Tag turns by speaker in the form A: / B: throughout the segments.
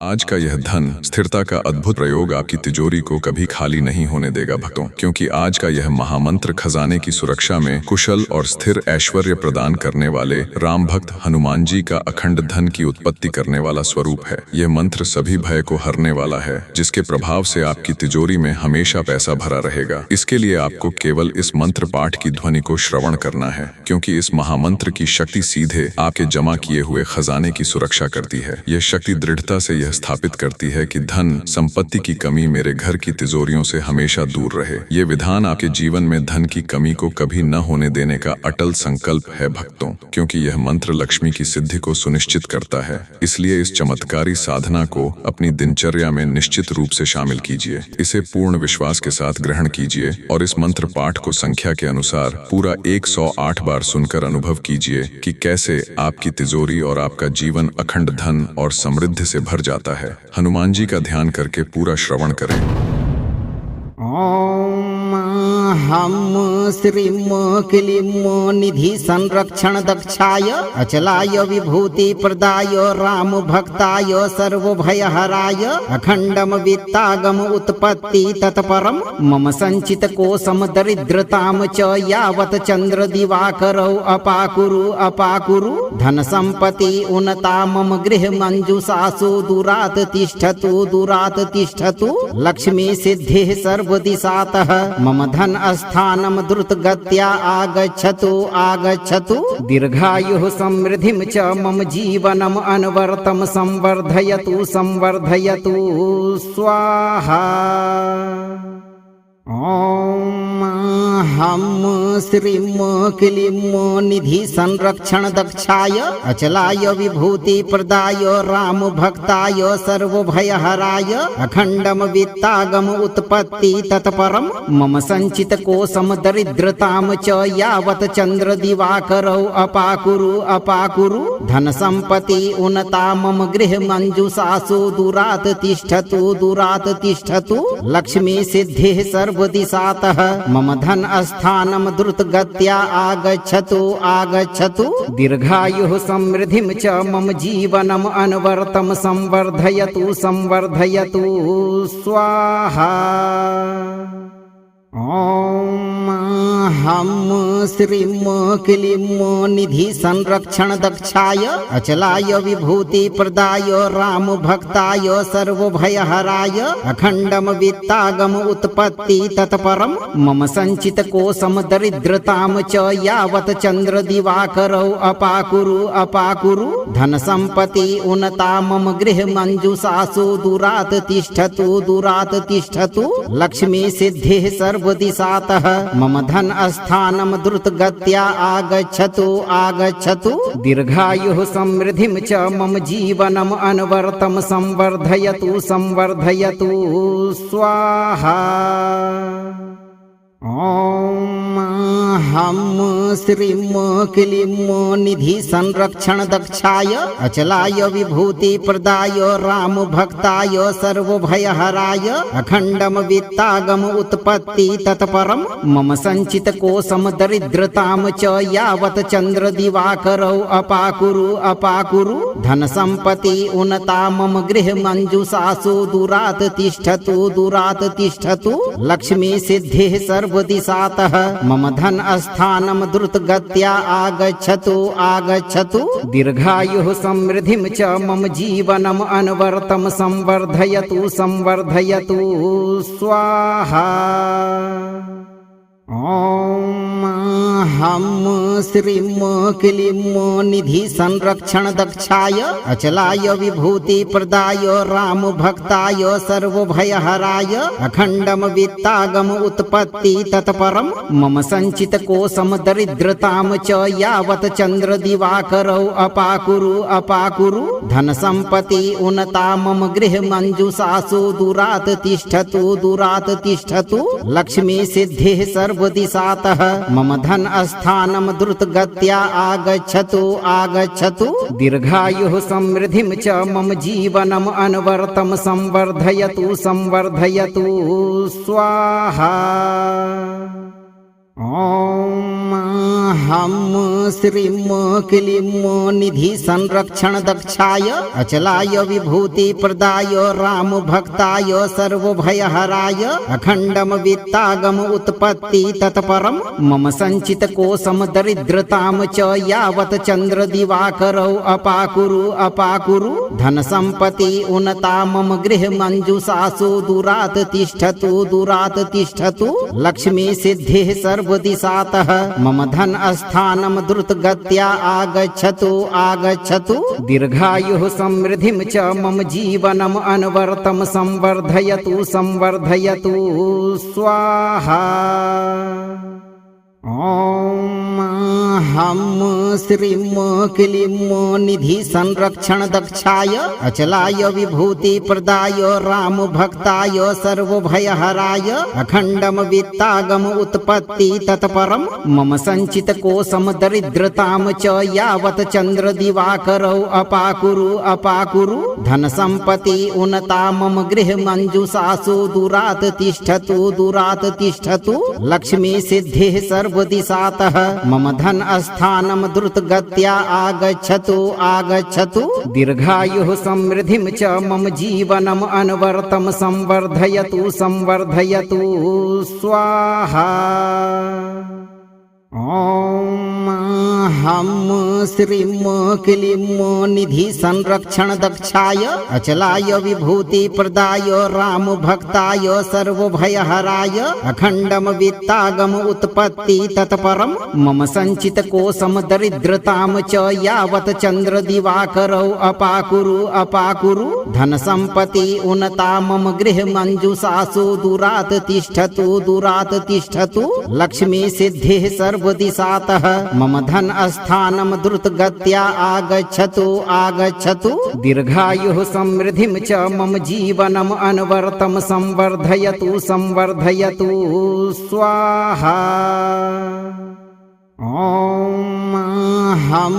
A: आज का यह धन स्थिरता का अद्भुत प्रयोग आपकी तिजोरी को कभी खाली नहीं होने देगा भक्तों, क्योंकि आज का यह महामंत्र खजाने की सुरक्षा में कुशल और स्थिर ऐश्वर्य प्रदान करने वाले राम भक्त हनुमान जी का अखंड धन की उत्पत्ति करने वाला स्वरूप है। यह मंत्र सभी भय को हरने वाला है, जिसके प्रभाव से आपकी तिजोरी में हमेशा पैसा भरा रहेगा। इसके लिए आपको केवल इस मंत्र पाठ की ध्वनि को श्रवण करना है, क्योंकि इस महामंत्र की शक्ति सीधे आपके जमा किए हुए खजाने की सुरक्षा करती है। यह शक्ति दृढ़ता से यह स्थापित करती है कि धन संपत्ति की कमी मेरे घर की तिजोरियों से हमेशा दूर रहे। ये विधान आपके जीवन में धन की कमी को कभी न होने देने का अटल संकल्प है भक्तों, क्योंकि यह मंत्र लक्ष्मी की सिद्धि को सुनिश्चित करता है। इसलिए इस चमत्कारी साधना को अपनी दिनचर्या में निश्चित रूप से शामिल कीजिए। इसे पूर्ण विश्वास के साथ ग्रहण कीजिए और इस मंत्र पाठ को संख्या के अनुसार पूरा 108 बार सुनकर अनुभव कीजिए कि कैसे आपकी तिजोरी और आपका जीवन अखंड धन और समृद्धि से भर जाता है। हनुमान जी का ध्यान करके पूरा श्रवण करें।
B: ओम हम श्रीम क्लीम निधि संरक्षण दक्षाय अचलाय विभूति प्रदाय राम भक्ताय सर्वभयहराय अखंडम वित्तागम उत्पत्ति तत्परम मम संचित कोशम दरिद्रताम च यावत चंद्र दिवाकरौ अपाकुरु धन संपत्ति उन्नता मम गृह मंजुषासु दुरात तिष्ठतु लक्ष्मी सिद्धिः सर्वदिशातः मम धन स्थानम द्रुतगत्या आगच्छतु दीर्घायुः समृद्धिं च मम जीवनम अनवरतम संवर्धयतु स्वाहा। ओम हम श्रीम क्लीम निधि संरक्षण दक्षाय अचलाय विभूति प्रदाय राम भक्ताय सर्वभयहराय अखंडम वित्तागम उत्पत्ति तत्परम मम संचित कोशम दरिद्रताम च यावत चंद्र दिवाकरौ अपाकुरु धन संपत्ति उन्नता मम गृह मंजुषासु दुरात तिष्ठतु लक्ष्मी सिद्धिः सर्वदिशातः मम धन स्थानम द्रुतगत्या आगच्छतु दीर्घायुः समृद्धिं च मम जीवनम अनवरतम संवर्धयतु स्वाहा। ओम हम श्रीम क्लीम निधि संरक्षण दक्षाय अचलाय विभूति प्रदाय राम भक्ताय सर्वभयहराय अखंडम वित्तागम उत्पत्ति तत्परम मम संचित कोशम दरिद्रताम च यावत चंद्र दिवाकरौ अपाकुरु धन संपत्ति उन्नता मम गृह मंजुषासु दुरात तिष्ठतु लक्ष्मी सिद्धिः सर्वदिशातः मम धन स्थानम द्रुतगत्या आगच्छतु दीर्घायुः समृद्धिं च मम जीवनम अनवरतम संवर्धयतु स्वाहा। ओम हम श्रीम क्लीम निधि संरक्षण दक्षाय अचलाय विभूति प्रदाय राम भक्ताय सर्वभयहराय अखंडम वित्तागम उत्पत्ति तत्परम मम संचित कोशम दरिद्रताम च यावत चंद्र दिवाकरौ अपाकुरु धन संपत्ति उन्नता मम गृह मंजुषासु दुरात तिष्ठतु लक्ष्मी सिद्धिः सर्वदिशातः मम धन स्थानम द्रुतगत्या आगच्छतु दीर्घायुः समृद्धिं च मम जीवनम अनवरतम संवर्धयतु स्वाहा। ओम हम श्रीम क्लीम निधि संरक्षण दक्षाय अचलाय विभूति प्रदाय राम भक्ताय सर्वभयहराय अखंडम वित्तागम उत्पत्ति तत्परम मम संचित कोशम दरिद्रताम च यावत चंद्र दिवाकरौ अपाकुरु धन संपत्ति उन्नता मम गृह मंजुषासु दुरात तिष्ठतु लक्ष्मी सिद्धिः सर्वदिशातः मम धन स्थानम द्रुतगत्या आगच्छतु दीर्घायुः समृद्धिं च मम जीवनम अनवरतम संवर्धयतु स्वाहा। ओम हम श्रीं क्लीं निधि संरक्षण दक्षाय अचलाय विभूति प्रदाय राम भक्ताय सर्वभयहराय अखंडम वित्तागम उत्पत्ति तत्परम मम संचित कोशम दरिद्रताम च यावत चंद्र दिवाकरौ अपाकुरु धन संपत्ति उन्नता मम गृह मंजुषासु दूरात् तिष्ठतु लक्ष्मी सिद्धिः सर्वदिशातः मम धन स्थानम द्रुतगत्या आगच्छतु दीर्घायुः समृद्धिं च मम जीवनम अनवर्तम संवर्धयतु स्वाहा। ओम हम श्रीं क्लीं निधि संरक्षण दक्षाय अचलाय विभूति प्रदाय राम भक्ताय सर्वभयहराय अखंडम वित्तागम उत्पत्ति तत्परम मम संचित कोशम दरिद्रताम च यावत चंद्र दिवाकरौ अपाकुरु धन संपत्ति उन्नता मम गृह मंजुषासु दूरात् तिष्ठतु लक्ष्मी सिद्धिः सर्वदिशातः मम धन स्थानम द्रुतगत्या आगच्छतु दीर्घायुः समृद्धिं च मम जीवनम अनवर्तम संवर्धयतु स्वाहा। ओम हम श्रीं क्लीं निधि संरक्षण दक्षाय अचलाय विभूति प्रदाय राम भक्ताय सर्वभयहराय अखंडम वित्तागम उत्पत्ति तत्परम मम संचित कोशम दरिद्रताम च यावत चंद्र दिवाकरौ अपाकुरु धन संपत्ति उन्नता मम गृह मंजुषासु दूरात् तिष्ठतु लक्ष्मी सिद्धिः सर्वदिशातः मम धन स्थानम द्रुतगत्या आगच्छतु दीर्घायुः समृद्धिं च मम जीवनम अनवर्तम संवर्धयतु स्वाहा। ओम हम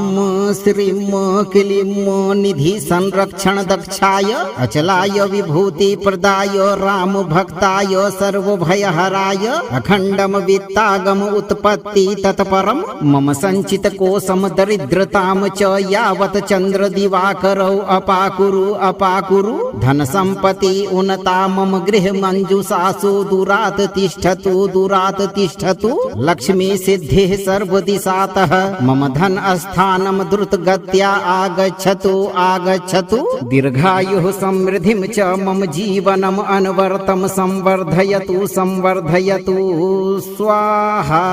B: श्रीं क्लीं निधि संरक्षण दक्षाय अचलाय विभूति प्रदाय राम भक्ताय सर्वभयहराय अखंडम वित्तागम उत्पत्ति तत्परम मम संचित कोशम दरिद्रताम च यावत चंद्र दिवाकरौ अपाकुरु धन संपत्ति उन्नता मम गृह मंजुषासु दूरात् तिष्ठतु लक्ष्मी सिद्धिः सर्वदिशातः मम धन स्थानम द्रुतगत्या आगच्छतु दीर्घायुः समृद्धिं च मम जीवनम अनवर्तम संवर्धयतु स्वाहा।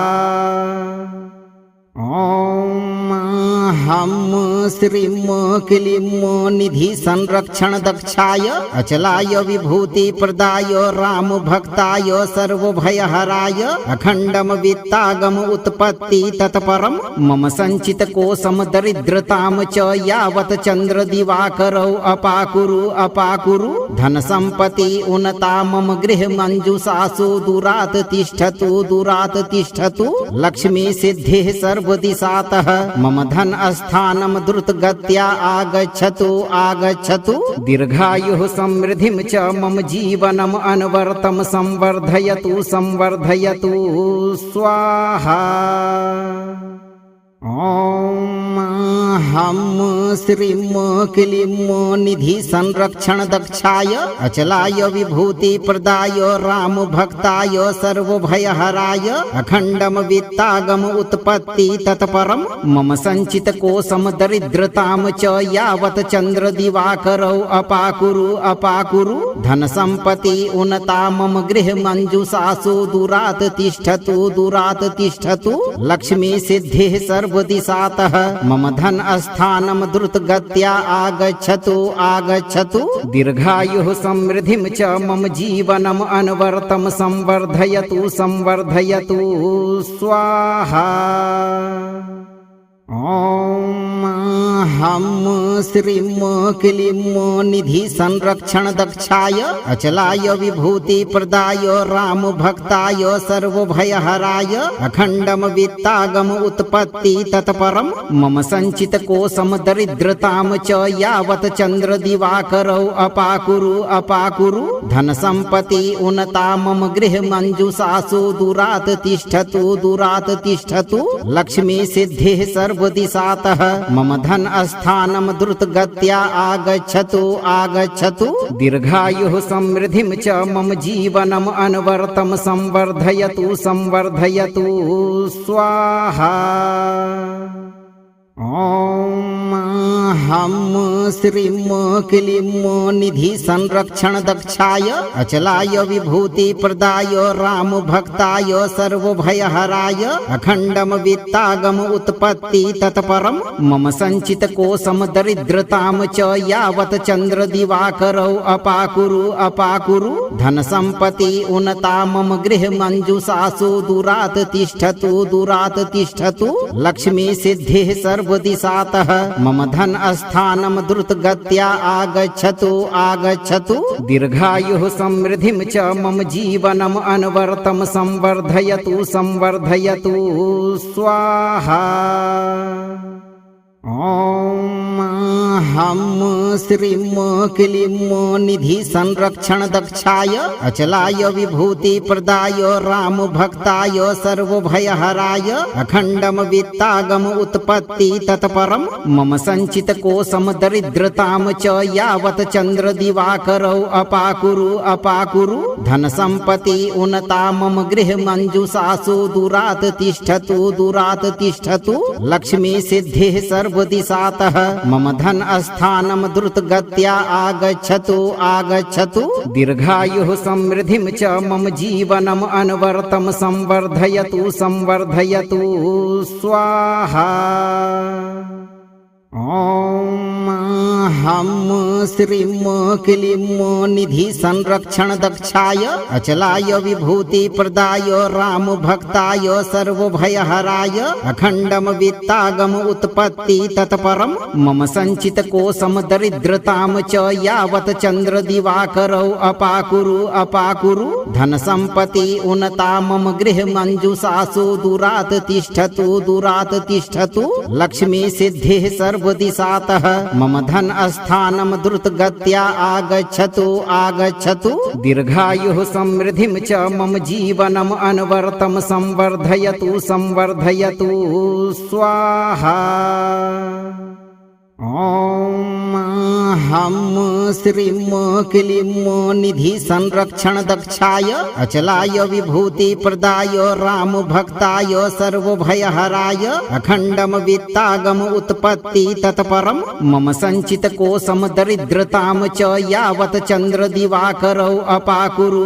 B: ओम हम श्रीं क्लीं निधि संरक्षण दक्षाय अचलाय विभूति प्रदाय राम भक्ताय सर्वभयहराय अखंडम वित्तागम उत्पत्ति तत्परम मम संचित कोशम दरिद्रताम च यावत चंद्र दिवाकरौ अपाकुरु धन संपत्ति उन्नता मम गृह मंजुषासु दूरात् तिष्ठतु लक्ष्मी सिद्धिः सर्वदिशातः मम धन स्थानम द्रुतगत्या आगच्छतु दीर्घायुः समृद्धिं च मम जीवनम अनवर्तम संवर्धयतु स्वाहा। ओम हम श्रीं क्लीं निधि संरक्षण दक्षाय अचलाय विभूति प्रदाय राम भक्ताय सर्वभयहराय अखंडम वित्तागम उत्पत्ति तत्परम मम संचित कोशम दरिद्रताम च यावत चंद्र दिवाकरौ अपाकुरु धन संपत्ति उन्नता मम गृह मंजुषासु दूरात् तिष्ठतु लक्ष्मी सिद्धिः सर्वदिशातः मम धन स्थानम द्रुतगत्या आगच्छतु दीर्घायुः समृद्धिं च मम जीवनम अनवर्तम संवर्धयतु स्वाहा। ओम हम श्रीं क्लीं निधि संरक्षण दक्षाय अचलाय विभूति प्रदाय राम भक्ताय सर्वभयहराय अखंडम वित्तागम उत्पत्ति तत्परम मम संचित कोशम दरिद्रताम च यावत चंद्र दिवाकरौ अपाकुरु धन संपत्ति उन्नता मम गृह मंजुषासु दूरात् तिष्ठतु लक्ष्मी सिद्धिः सर्वदिशातः मम धन स्थानम द्रुत गत्या आगच्छतु दीर्घायुः समृद्धिं च मम जीवनम अनवर्तम संवर्धयतु स्वाहा। ओम हम श्रीं क्लीं निधि संरक्षण दक्षाय अचलाय विभूति प्रदाय राम भक्ताय सर्वभयहराय अखंडम वित्तागम उत्पत्ति तत्परम मम संचित कोशम दरिद्रताम च यावत चंद्र दिवाकरौ अपाकुरु धन संपत्ति उन्नता मम गृह मंजुषासु दूरात् तिष्ठतु लक्ष्मी सिद्धिः सर्वदिशातः मम धन स्थानम द्रुत गत्या आगच्छतु दीर्घायुः समृद्धिं च मम जीवनम अनवर्तम संवर्धयतु स्वाहा। ओम हम श्रीं क्लीं निधि संरक्षण दक्षाय अचलाय विभूति प्रदाय राम भक्ताय सर्वभयहराय अखंडम वित्तागम उत्पत्ति तत्परम मम संचित कोशम दरिद्रताम च यावत चंद्र दिवाकरौ अपाकुरु धन संपत्ति उन्नता मम गृह मंजुषासु दूरात् तिष्ठतु लक्ष्मी सिद्धिः सर्वदिशातः मम धन स्थानम द्रुत गत्या आगच्छतु दीर्घायुः समृद्धिं च मम जीवनम अनवर्तम संवर्धयतु स्वाहा। ओम हम श्रीं क्लीं निधि संरक्षण दक्षाय अचलाय विभूति प्रदाय राम भक्ताय सर्वभयहराय अखंडम वित्तागम उत्पत्ति तत्परम मम संचित कोशम दरिद्रताम च यावत चंद्र दिवाकरौ अपाकुरु धन संपत्ति उन्नता मम गृह मंजुषासु दूरात् तिष्ठतु लक्ष्मी सिद्धिः सर्वदिशातः मम धन स्थानम द्रुत गत्या आगच्छतु दीर्घायुः समृद्धिं च मम जीवनम अनवर्तम संवर्धयतु स्वाहा। ओम हम श्रीं क्लीं निधि संरक्षण दक्षाय अचलाय विभूति प्रदाय राम भक्ताय सर्वभयहराय अखंडम वित्तागम उत्पत्ति तत्परम मम संचित कोशम दरिद्रताम च यावत चंद्र दिवाकरौ अपाकुरु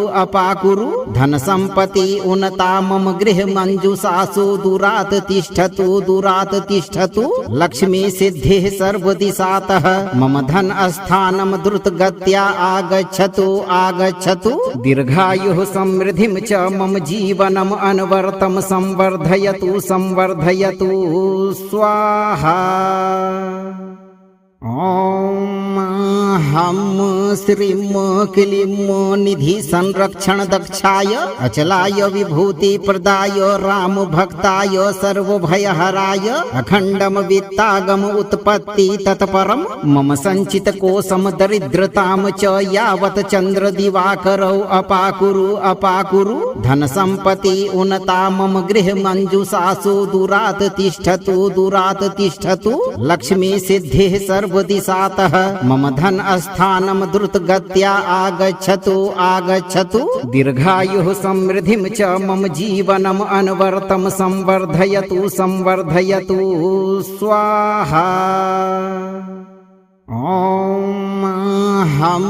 B: धन संपत्ति उन्नता मम गृह मंजुषासु दूरात् तिष्ठतु लक्ष्मी सिद्धिः सर्वदिशातः मम धन स्थानम द्रुत गत्या आगच्छतु दीर्घायुः समृद्धिं च मम जीवनम अनवर्तम संवर्धयतु स्वाहा। ओम हम श्रीं क्लीं निधि संरक्षण दक्षाय अचलाय विभूति प्रदाय राम भक्ताय सर्वभयहराय अखंडम वित्तागम उत्पत्ति तत्परम मम संचित कोशम दरिद्रताम च यावत चंद्र दिवाकरौ अपाकुरु धन संपत्ति उन्नता मम गृह मंजुषासु दूरात् तिष्ठतु लक्ष्मी सिद्धिः सर्वदिशातः मम धन स्थानम द्रुत गत्या आगच्छतु दीर्घायुः समृद्धिं च मम जीवनम अनवर्तम संवर्धयतु स्वाहा। ॐ हम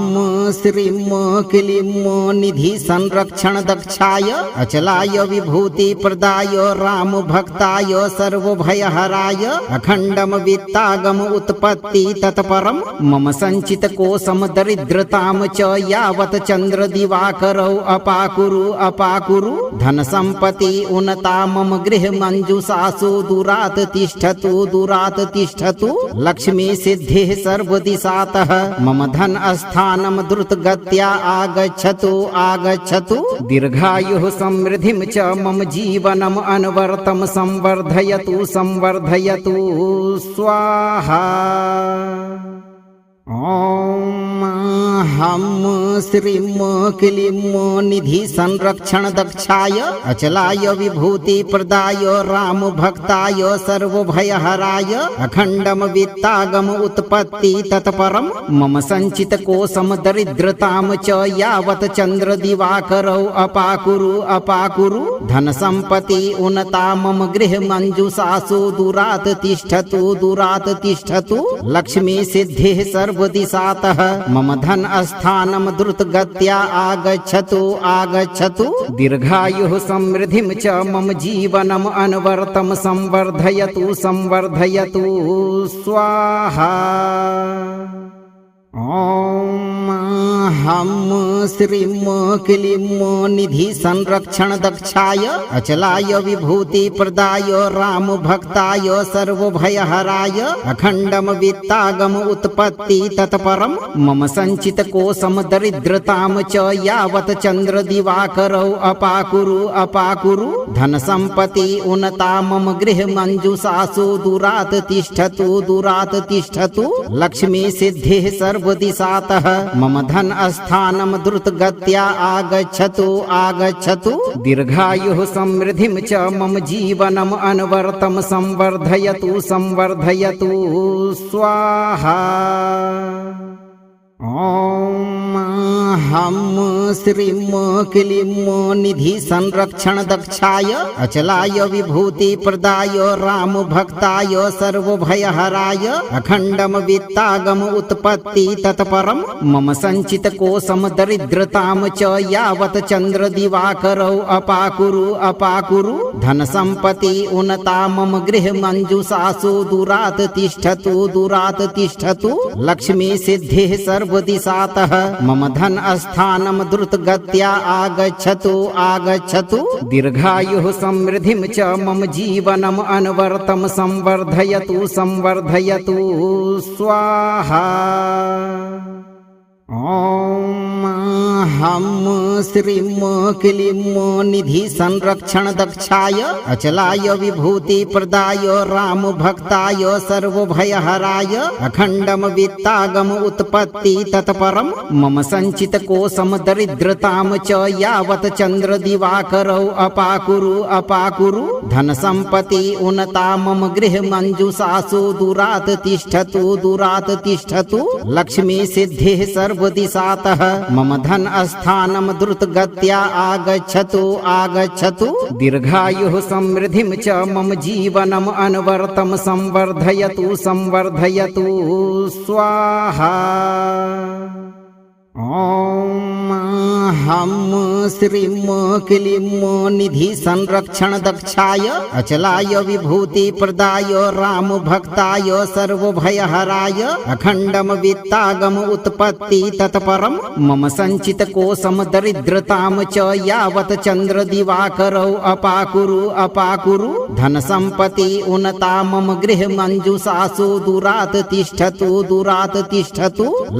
B: श्रीं क्लीं निधि संरक्षण दक्षाय अचलाय विभूति प्रदाय राम भक्ताय सर्वभयहराय अखंडम वित्तागम उत्पत्ति तत्परम मम संचित कोशम दरिद्रताम च यावत चंद्र दिवाकरौ अपाकुरु धन संपत्ति उन्नता मम गृह मंजुषासु दुरात तिष्ठतु लक्ष्मी सिद्धिः सर्वदिशातः मम धन स्थानम द्रुतगत्या आगच्छतु दीर्घायुः समृद्धिं च मम जीवनम अनवरतम संवर्धयतु स्वाहा। ॐ हम श्रीं क्लीं निधि संरक्षण दक्षाय अचलाय विभूति प्रदाय राम भक्ताय सर्वभयहराय अखंडम वित्तागम उत्पत्ति तत्परम मम संचित कोशम दरिद्रताम च यावत चंद्र दिवाकरौ अपाकुरु धन संपत्ति उन्नता मम गृह मंजुषासु दुरात तिष्ठतु लक्ष्मी सिद्धिः सर्वदिशातः मम धन स्थानम द्रुतगत्या आगच्छतु दीर्घायुः समृद्धिं च मम जीवनम अनवरतम संवर्धयतु स्वाहा। ॐ हम श्रीं क्लीं निधि संरक्षण दक्षाय अचलाय विभूति प्रदाय राम भक्ताय सर्वभयहराय अखंडम वित्तागम उत्पत्ति तत्परम मम संचित कोशम दरिद्रताम च यावत चंद्र दिवाकरौ अपाकुरु धन संपत्ति उन्नता मम गृह मंजुषासु दुरात तिष्ठतु लक्ष्मी सिद्धिः सर्वदिशातः मम धन स्थानम द्रुतगत्या आगच्छतु दीर्घायुः समृद्धिं च मम जीवनम अनवरतम संवर्धयतु स्वाहा। ॐ हम श्रीं क्लीं निधि संरक्षण दक्षाय अचलाय विभूति प्रदाय राम भक्ताय सर्वभयहराय अखंडम वित्तागम उत्पत्ति तत्परम मम संचित कोशम दरिद्रताम च यावत चंद्र दिवाकरौ अपाकुरु धन संपत्ति उन्नता मम गृह मंजुषासु दुरात तिष्ठतु लक्ष्मी सिद्धिः सर्वदिशातः मम धन स्थानम द्रुतगत्या आगच्छतु दीर्घायुः समृद्धिं च मम जीवनम अनवरतम संवर्धयतु स्वाहा। ॐ हम श्रीं क्लीं निधि संरक्षण दक्षाय अचलाय विभूति प्रदाय राम भक्ताय सर्वभयहराय अखंडम वित्तागम उत्पत्ति तत्परम मम संचित कोशम दरिद्रताम च यावत चंद्र दिवाकरौ अपाकुरु धन संपत्ति उन्नता मम गृह मंजुषासु दुरात तिष्ठतु लक्ष्मी सिद्धिः सर्वदिशातः मम धन स्थानम द्रुतगत्या आगच्छतु दीर्घायुः समृद्धिं च मम जीवनम अनवरतम संवर्धयतु स्वाहा। ॐ हम श्रीं क्लीं निधि संरक्षण दक्षाय अचलाय विभूति प्रदाय राम भक्ताय सर्वभयहराय अखंडम वित्तागम उत्पत्ति तत्परम मम संचित कोशम दरिद्रताम च यावत चंद्र दिवाकरौ अपाकुरु धन संपत्ति उन्नता मम गृह मंजुषासु दुरात तिष्ठतु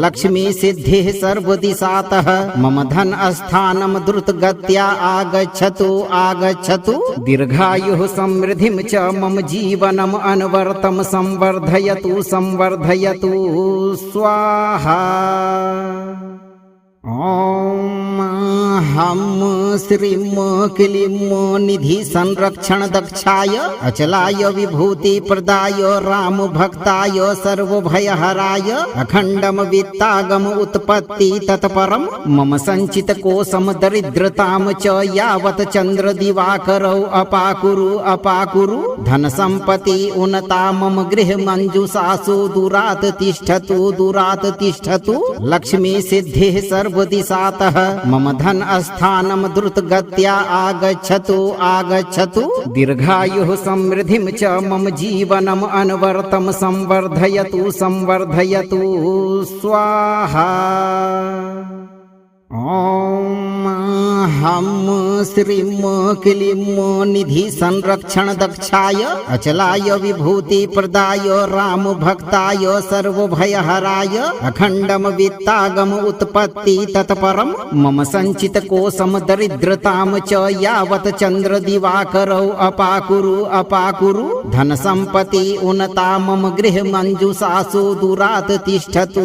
B: लक्ष्मी सिद्धिः सर्वदिशातः मम धन स्थानम द्रुतगत्या आगच्छतु दीर्घायुः समृद्धिं च मम जीवनम अनवरतम संवर्धयतु स्वाहा। ॐ हम श्रीं क्लीं निधि संरक्षण दक्षाय अचलाय विभूति प्रदाय राम भक्ताय सर्वभयहराय अखंडम वित्तागम उत्पत्ति तत्परम मम संचित कोशम दरिद्रताम च यावत चंद्र दिवाकरौ अपाकुरु धन संपत्ति उन्नता मम गृह मंजुषासु दुरात तिष्ठतु लक्ष्मी सिद्धिः सर्वदिशातः मम धन स्थानम द्रुत गत्या आगच्छतु दीर्घायुः समृद्धिं च मम जीवनम अनवरतम संवर्धयतु स्वाहा। ओम हम श्रीं क्लीं निधि संरक्षण दक्षाय अचलाय विभूति प्रदाय राम भक्ताय सर्वभयहराय अखंडम वित्तागम उत्पत्ति तत्परम मम संचित कोशम दरिद्रताम च यावत चंद्र दिवाकरौ अपाकुरु धन संपत्ति उन्नता मम गृह मंजुषासु दुरात तिष्ठतु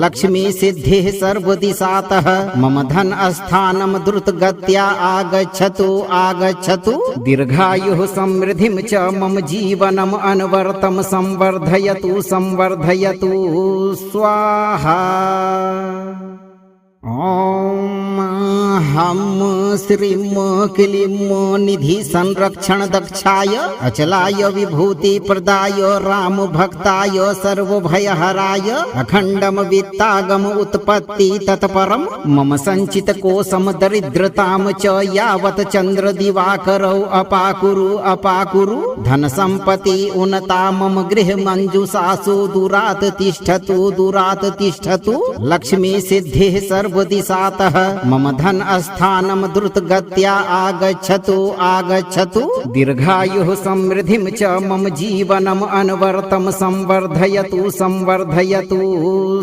B: लक्ष्मी सिद्धिः सर्वदिशातः मम धन स्थानम द्रुत गत्या आगच्छतु दीर्घायुः समृद्धिं च मम जीवनम अनवरतम संवर्धयतु स्वाहा। ओम हम श्रीं क्लीं निधि संरक्षण दक्षाय अचलाय विभूति प्रदाय राम भक्ताय सर्वभयहराय अखंडम वित्तागम उत्पत्ति तत्परम मम संचित कोशम दरिद्रताम च यावत चंद्र दिवाकरौ अपाकुरु धन संपत्ति उन्नता मम गृह मंजुषासु दुरात तिष्ठतु लक्ष्मी सिद्धिः सर्वदिशातः मम धन स्थानम द्रुत गत्या आगच्छतु दीर्घायुः समृद्धिं च मम जीवनम अनवरतम संवर्धयतु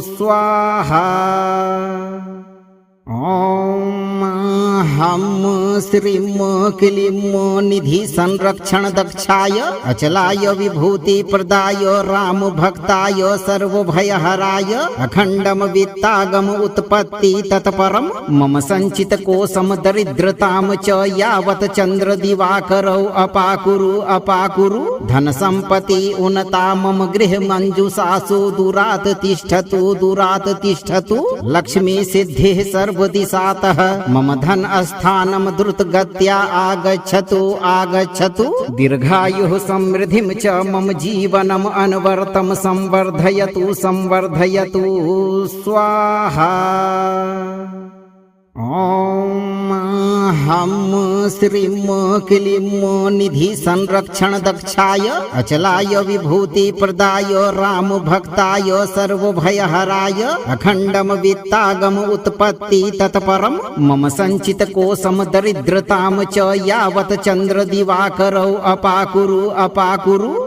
B: स्वाहा। ओम हम श्रीं क्लीं निधि संरक्षण दक्षाय अचलाय विभूति प्रदाय राम भक्ताय सर्वभयहराय अखंडम वित्तागम उत्पत्ति तत्परम मम संचित कोशम दरिद्रताम च यावत चंद्र दिवाकरौ अपाकुरु धन संपत्ति उन्नता मम गृह मंजुषासु दुरात तिष्ठतु लक्ष्मी सिद्धिः सर्वदिशातः मम धन स्थानम द्रुत गत्या आगच्छतु दीर्घायुः समृद्धिं च मम जीवनम अनवरतम संवर्धयतु स्वाहा। ओम हम श्रीं क्लीं निधि संरक्षण दक्षाय अचलाय विभूति प्रदाय राम भक्ताय सर्वभयहराय अखंडम वित्तागम उत्पत्ति तत्परम मम संचित कोशम दरिद्रताम च यावत चंद्र दिवाकरौ अपाकुरु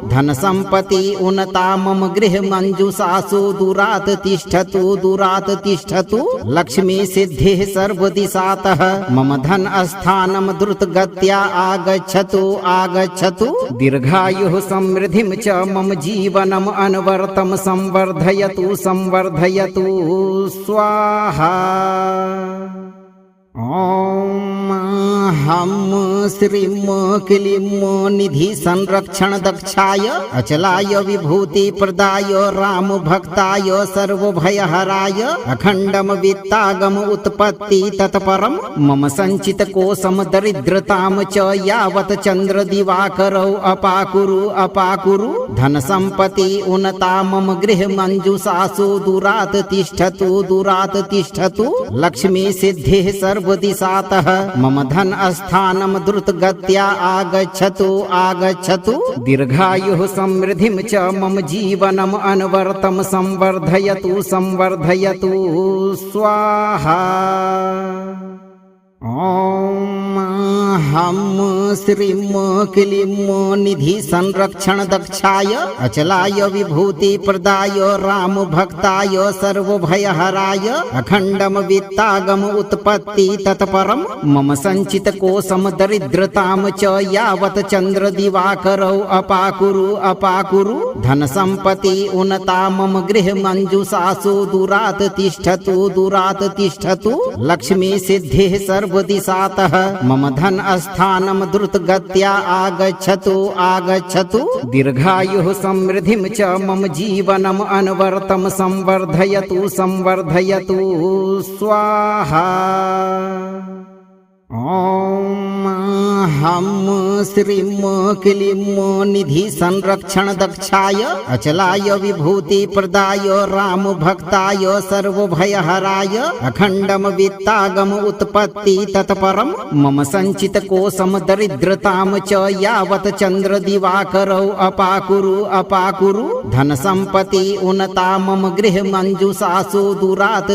B: धन संपत्ति उन्नता मम गृह मंजुषासु दुरात तिष्ठतु लक्ष्मी सिद्धिः सर्वदिशातः मम धन स्थानम द्रुत गत्या आगच्छतु दीर्घायुः समृद्धिं च मम जीवनम अनवरतम संवर्धयतु स्वाहा। ओम हम श्रीं क्लीं निधि संरक्षण दक्षाय अचलाय विभूति प्रदाय राम भक्ताय सर्वभयहराय अखंडम वित्तागम उत्पत्ति तत्परम मम संचित कोशम दरिद्रताम च यावत चंद्र दिवाकरौ अपाकुरु धन संपत्ति उन्नता मम गृह मंजुषासु दुरात तिष्ठतु लक्ष्मी सिद्धिः सर्वदिशातः मम धन स्थानम द्रुत गत्या आगच्छतु दीर्घायुः समृद्धिं च मम जीवनम अनवरतम संवर्धयतु स्वाहा। ओम हम श्रीं क्लीं निधि संरक्षण दक्षाय अचलाय विभूति प्रदाय राम भक्ताय सर्वभयहराय अखंडम वित्तागम उत्पत्ति तत्परम मम संचित कोशम दरिद्रताम च यावत चंद्र दिवाकरौ अपाकुरु धन संपत्ति उन्नता मम गृह मंजुषासु दुरात तिष्ठतु लक्ष्मी सिद्धिः सर्वदिशातः मम धन स्थानम द्रुतगत्या आगच्छतु दीर्घायुः समृद्धिं च मम जीवनम अनवरतम संवर्धयतु स्वाहा। ॐ हम श्रीं क्लीं निधि संरक्षण दक्षाय अचलाय विभूति प्रदाय राम भक्ताय सर्वभयहराय अखंडम वित्तागम उत्पत्ति तत्परम मम संचित कोशम दरिद्रताम च यावत चंद्र दिवाकरौ अपाकुरु धन संपत्ति उन्नता मम गृह मंजुषासु दुरात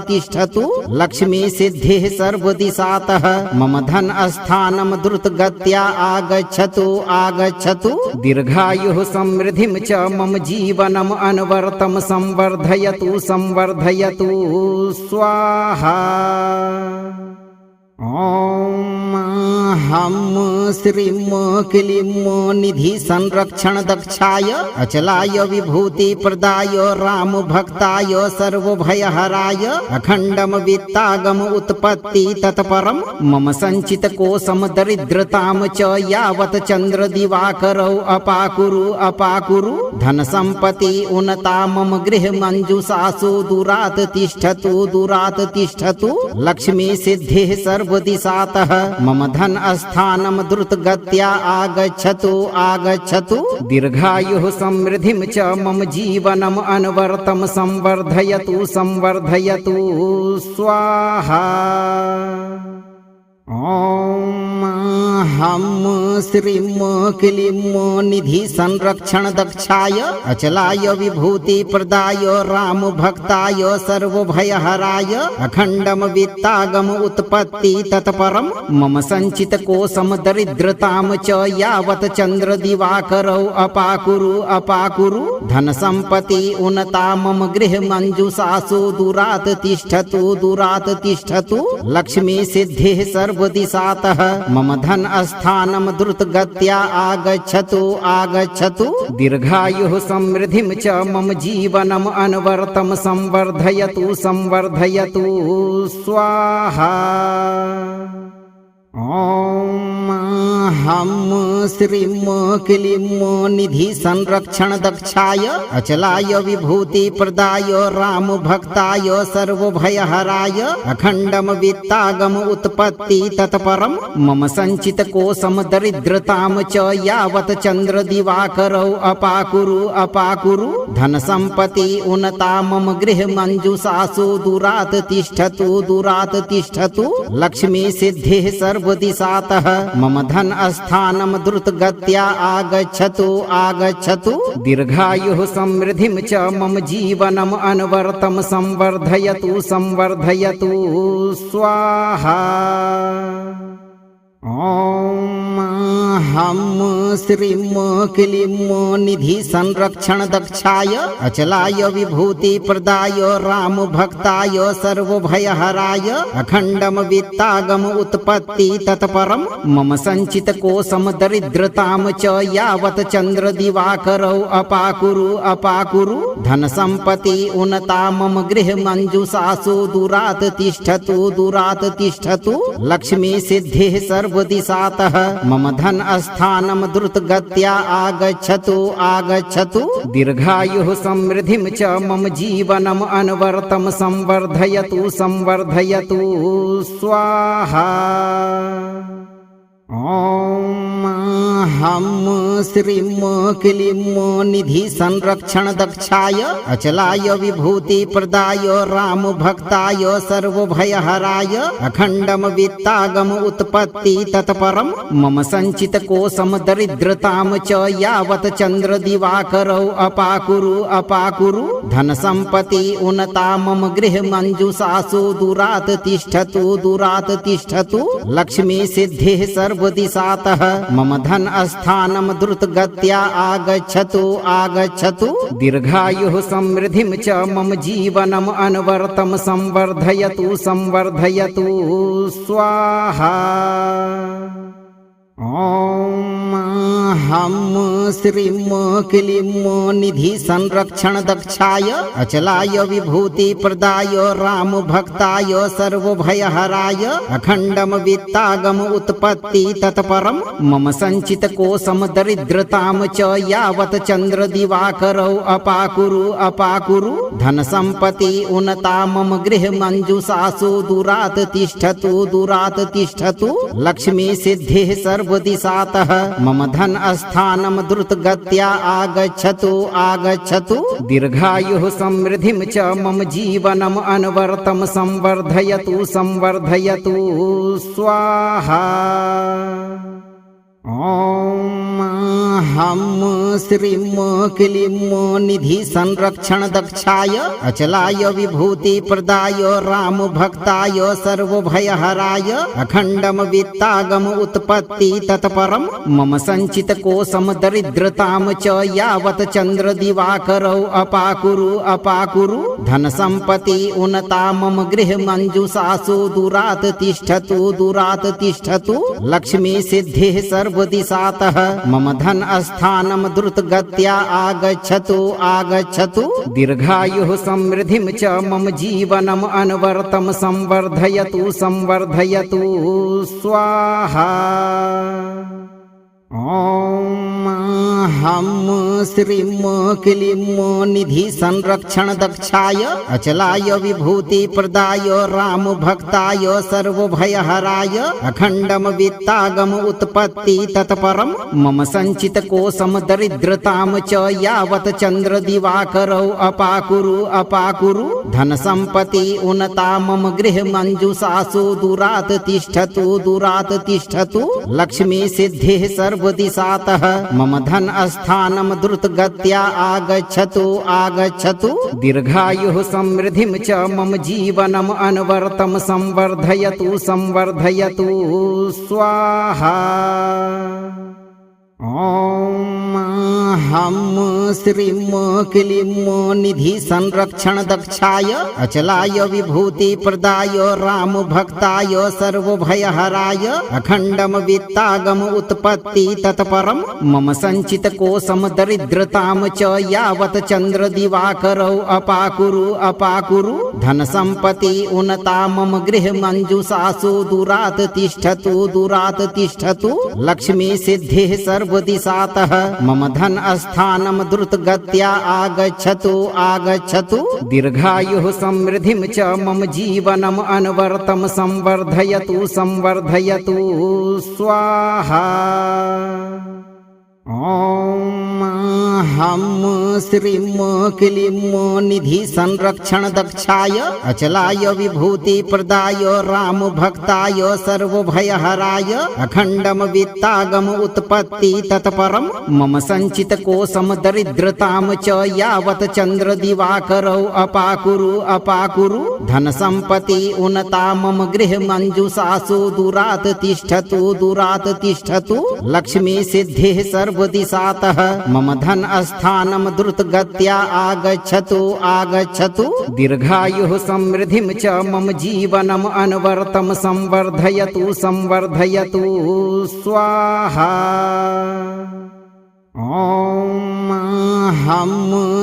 B: तिष्ठतु लक्ष्मी सिद्धिः सर्वदिशातः मम धन स्थानम द्रुतगत्या आगच्छतु दीर्घायुः समृद्धिं च मम जीवनम अनवरतम संवर्धयतु स्वाहा। ॐ हम श्रीं क्लीं निधि संरक्षण दक्षाय अचलाय विभूति प्रदाय राम भक्ताय सर्वभयहराय अखंडम वित्तागम उत्पत्ति तत्परम मम संचित कोशम दरिद्रताम च यावत चंद्र दिवाकरौ अपाकुरु धन संपत्ति उन्नता मम गृह मंजुषासु दुरात तिष्ठतु लक्ष्मी सिद्धिः सर्वदिशातः मम धन स्थानम द्रुतगत्या आगच्छतु दीर्घायुः समृद्धिं च मम जीवनम अनवरतम संवर्धयतु स्वाहा। ॐ हम श्रीं क्लीं निधि संरक्षण दक्षाय अचलाय विभूति प्रदाय राम भक्ताय सर्वभयहराय अखंडम वित्तागम उत्पत्ति तत्परम मम संचित कोशम दरिद्रताम च यावत चंद्र दिवाकरौ अपाकुरु धन संपत्ति उन्नता मम गृह मंजुषासु दुरात तिष्ठतु लक्ष्मी सिद्धिः सर्वदिशातः मम धन स्थानम द्रुतगत्या आगच्छतु दीर्घायुः समृद्धिं च मम जीवनम अनवरतम संवर्धयतु स्वाहा। ॐ हम श्रीं क्लीं निधि संरक्षण दक्षाय अचलाय विभूति प्रदाय राम भक्ताय सर्वभयहराय अखंडम वित्तागम उत्पत्ति तत्परम मम संचित कोशम दरिद्रताम च यावत चंद्र दिवाकरौ अपाकुरु धन संपत्ति उन्नता मम गृह मंजुषासु दुरात तिष्ठतु लक्ष्मी सिद्धिः सर्वदिशातः मम धन स्थानम द्रुतगत्या आगच्छतु दीर्घायुः समृद्धिं च मम जीवनम अनवरतम संवर्धयतु स्वाहा। ॐ हम श्रीं क्लीं निधि संरक्षण दक्षाय अचलाय विभूति प्रदाय राम भक्ताय सर्वभयहराय अखंडम वित्तागम उत्पत्ति तत्परम मम संचित कोशम दरिद्रताम च यावत चंद्र दिवाकरौ अपाकुरु धन संपत्ति उन्नता मम गृह मंजुषासु दुरात तिष्ठतु लक्ष्मी सिद्धिः सर्वदिशातः मम धन स्थानम द्रुतगत्या आगच्छतु दीर्घायुः समृद्धिं च मम जीवनम अनवरतम संवर्धयतु स्वाहा। ॐ हम श्रीम क्लीम निधि संरक्षण दक्षाय अचलाय विभूति प्रदाय राम भक्ताय सर्वभयहराय अखंडम वित्तागम उत्पत्ति तत्परम मम संचित कोशम दरिद्रताम च यावत चंद्र दिवाकरौ अपाकुरु धन संपत्ति उन्नता मम गृह मंजुषासु दुरात तिष्ठतु लक्ष्मी सिद्धि सर्वदिशातः मम धन स्थानम द्रुत गत्या आगच्छतु दीर्घायुः समृद्धिं च मम जीवनम अनवरतम संवर्धयतु स्वाहा। ओम हम श्रीम क्लीम निधि संरक्षण दक्षाय अचलाय विभूति प्रदाय राम भक्ताय सर्वभयहराय अखंडम वित्तागम उत्पत्ति तत्परम मम संचित कोशम दरिद्रताम च यावत चंद्र दिवाकरौ अपाकुरु धन संपत्ति उन्नता मम गृह मंजुषासु दुरात तिष्ठतु लक्ष्मी सिद्धि सर्वदिशातः मम धन स्थानम द्रुत गत्या आगच्छतु दीर्घायुः समृद्धिं च मम जीवनम अनवरतम संवर्धयतु स्वाहा। ओम हम श्रीम क्लीम निधि संरक्षण दक्षाय अचलाय विभूति प्रदाय राम भक्ताय सर्वभयहराय अखंडम वित्तागम उत्पत्ति तत्परम मम संचित कोशम दरिद्रताम च यावत चंद्र दिवाकरौ अपाकुरु धन संपत्ति उन्नता मम गृह मंजुषासु दुरात तिष्ठतु लक्ष्मी सिद्धि सर्वदिशातः मम धन स्थानम द्रुत गत्या आगच्छतु दीर्घायुः समृद्धिं च मम जीवनम अनवरतम संवर्धयतु स्वाहा। ओम हम श्रीम क्लीम निधि संरक्षण दक्षाय अचलाय विभूति प्रदाय राम भक्ताय सर्वभयहराय अखंडम वित्तागम उत्पत्ति तत्परम मम संचित कोशम दरिद्रताम च यावत चंद्र दिवाकरौ अपाकुरु धन संपत्ति उन्नता मम गृह मंजुषासु दुरात तिष्ठतु लक्ष्मी सिद्धि सर्वदिशातः मम धन स्थानम द्रुत गत्या आगच्छतु दीर्घायुः समृद्धिं च मम जीवनम अनवरतम संवर्धयतु स्वाहा। ओम हम श्रीम क्लीम निधि संरक्षण दक्षाय अचलाय विभूति प्रदाय राम भक्ताय सर्वभयहराय अखंडम वित्तागम उत्पत्ति तत्परम मम संचित कोशम दरिद्रताम च यावत चंद्र दिवाकरौ अपाकुरु धन संपत्ति उन्नता मम गृह मंजुषासु दुरात तिष्ठतु लक्ष्मी सिद्धि सर्वदिशातः मम धन स्थानम द्रुत गत्या आगच्छतु दीर्घायुः समृद्धिं च मम जीवनम अनवरतम संवर्धयतु स्वाहा। ओम हम श्रीम क्लीम निधि संरक्षण दक्षाय अचलाय विभूति प्रदाय राम भक्ताय सर्वभयहराय अखंडम वित्तागम उत्पत्ति तत्परम मम संचित कोशम दरिद्रताम च यावत चंद्र दिवाकरौ अपाकुरु धन संपत्ति उन्नता मम गृह मंजुषासु दुरात तिष्ठतु लक्ष्मी सिद्धि सर्वदिशातः मम धन स्थानम द्रुत गत्या आगच्छतु दीर्घायुः समृद्धिं च मम जीवनम अनवरतम संवर्धयतु स्वाहा। ओम हम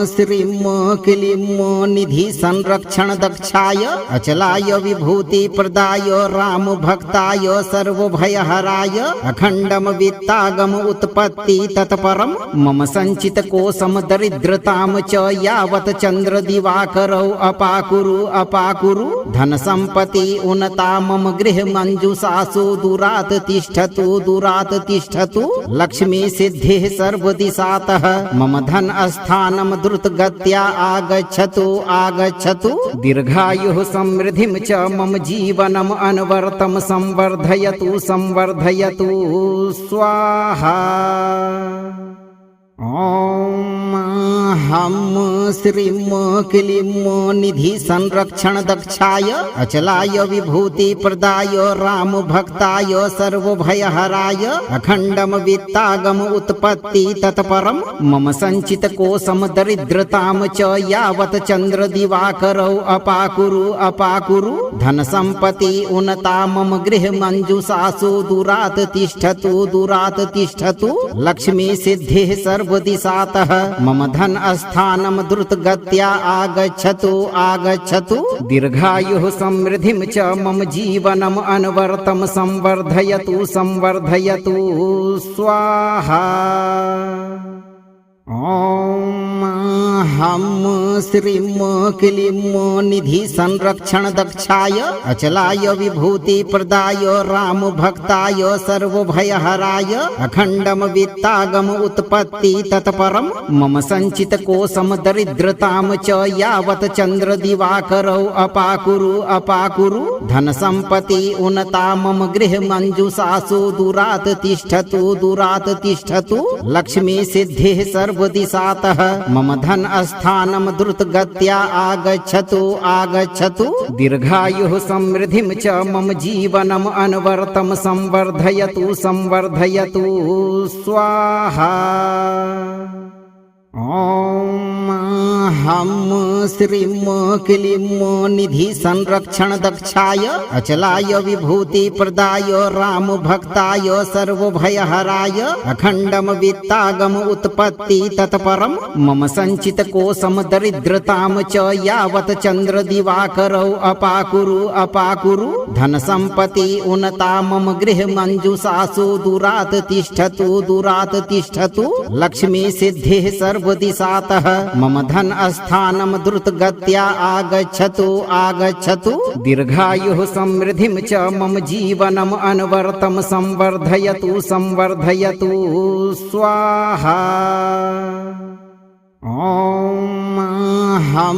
B: श्रीं क्लीं निधि संरक्षण दक्षाय अचलाय विभूति प्रदाय राम भक्ताय सर्वभयहराय अखंडम वित्तागम उत्पत्ति तत्परम मम संचित कोशम दरिद्रताम च यावत चंद्र दिवाकरौ अपाकुरु धन संपत्ति उन्नता मम गृह मंजुषासु दूरात् तिष्ठतु लक्ष्मी सिद्धिः सर्वदिशातः मम धन स्थानम द्रुतगत्या आगच्छतु दीर्घायुः समृद्धिं च मम जीवनम अनवर्तम संवर्धयतु स्वाहा। ॐ हम श्रीं क्लीं निधि संरक्षण दक्षाय अचलाय विभूति प्रदाय राम भक्ताय सर्वभयहराय अखंडम वित्तागम उत्पत्ति तत्परम मम संचित कोशम दरिद्रताम च यावत चंद्र दिवाकरौ अपाकुरु धन संपत्ति उन्नता मम गृह मंजुषासु दूरात् तिष्ठतु लक्ष्मी सिद्धिः सर्वदिशातः मम धन स्थानम द्रुतगत्या आगच्छतु दीर्घायुः समृद्धिं च मम जीवनम अनवर्तम संवर्धयतु स्वाहा। ॐ हम श्रीं क्लीं निधि संरक्षण दक्षाय अचलाय विभूति प्रदाय राम भक्ताय सर्वभयहराय अखंडम वित्तागम उत्पत्ति तत्परम मम संचित कोशम दरिद्रताम च यावत चंद्र दिवाकरौ अपाकुरु धन संपत्ति उन्नता मम गृह मंजुषासु दूरात् तिष्ठतु लक्ष्मी सिद्धिः सर्वदिशातः मम धन स्थानम द्रुतगत्या आगच्छतु दीर्घायुः समृद्धिं च मम जीवनम अनवर्तम संवर्धयतु स्वाहा। ॐ हम श्रीं क्लीं निधि संरक्षण दक्षाय अचलाय विभूति प्रदाय राम भक्ताय सर्वभयहराय अखंडम वित्तागम उत्पत्ति तत्परम मम संचित कोशम दरिद्रताम च यावत चंद्र दिवाकरौ अपाकुरु धन संपत्ति उन्नता मम गृह मंजुषासु दूरात् तिष्ठतु लक्ष्मी सिद्धिः सर्वदिशातः मम धन स्थानम द्रुतगत्या आगच्छतु दीर्घायुः समृद्धिं च मम जीवनम अनवर्तम संवर्धयतु स्वाहा। ॐ हम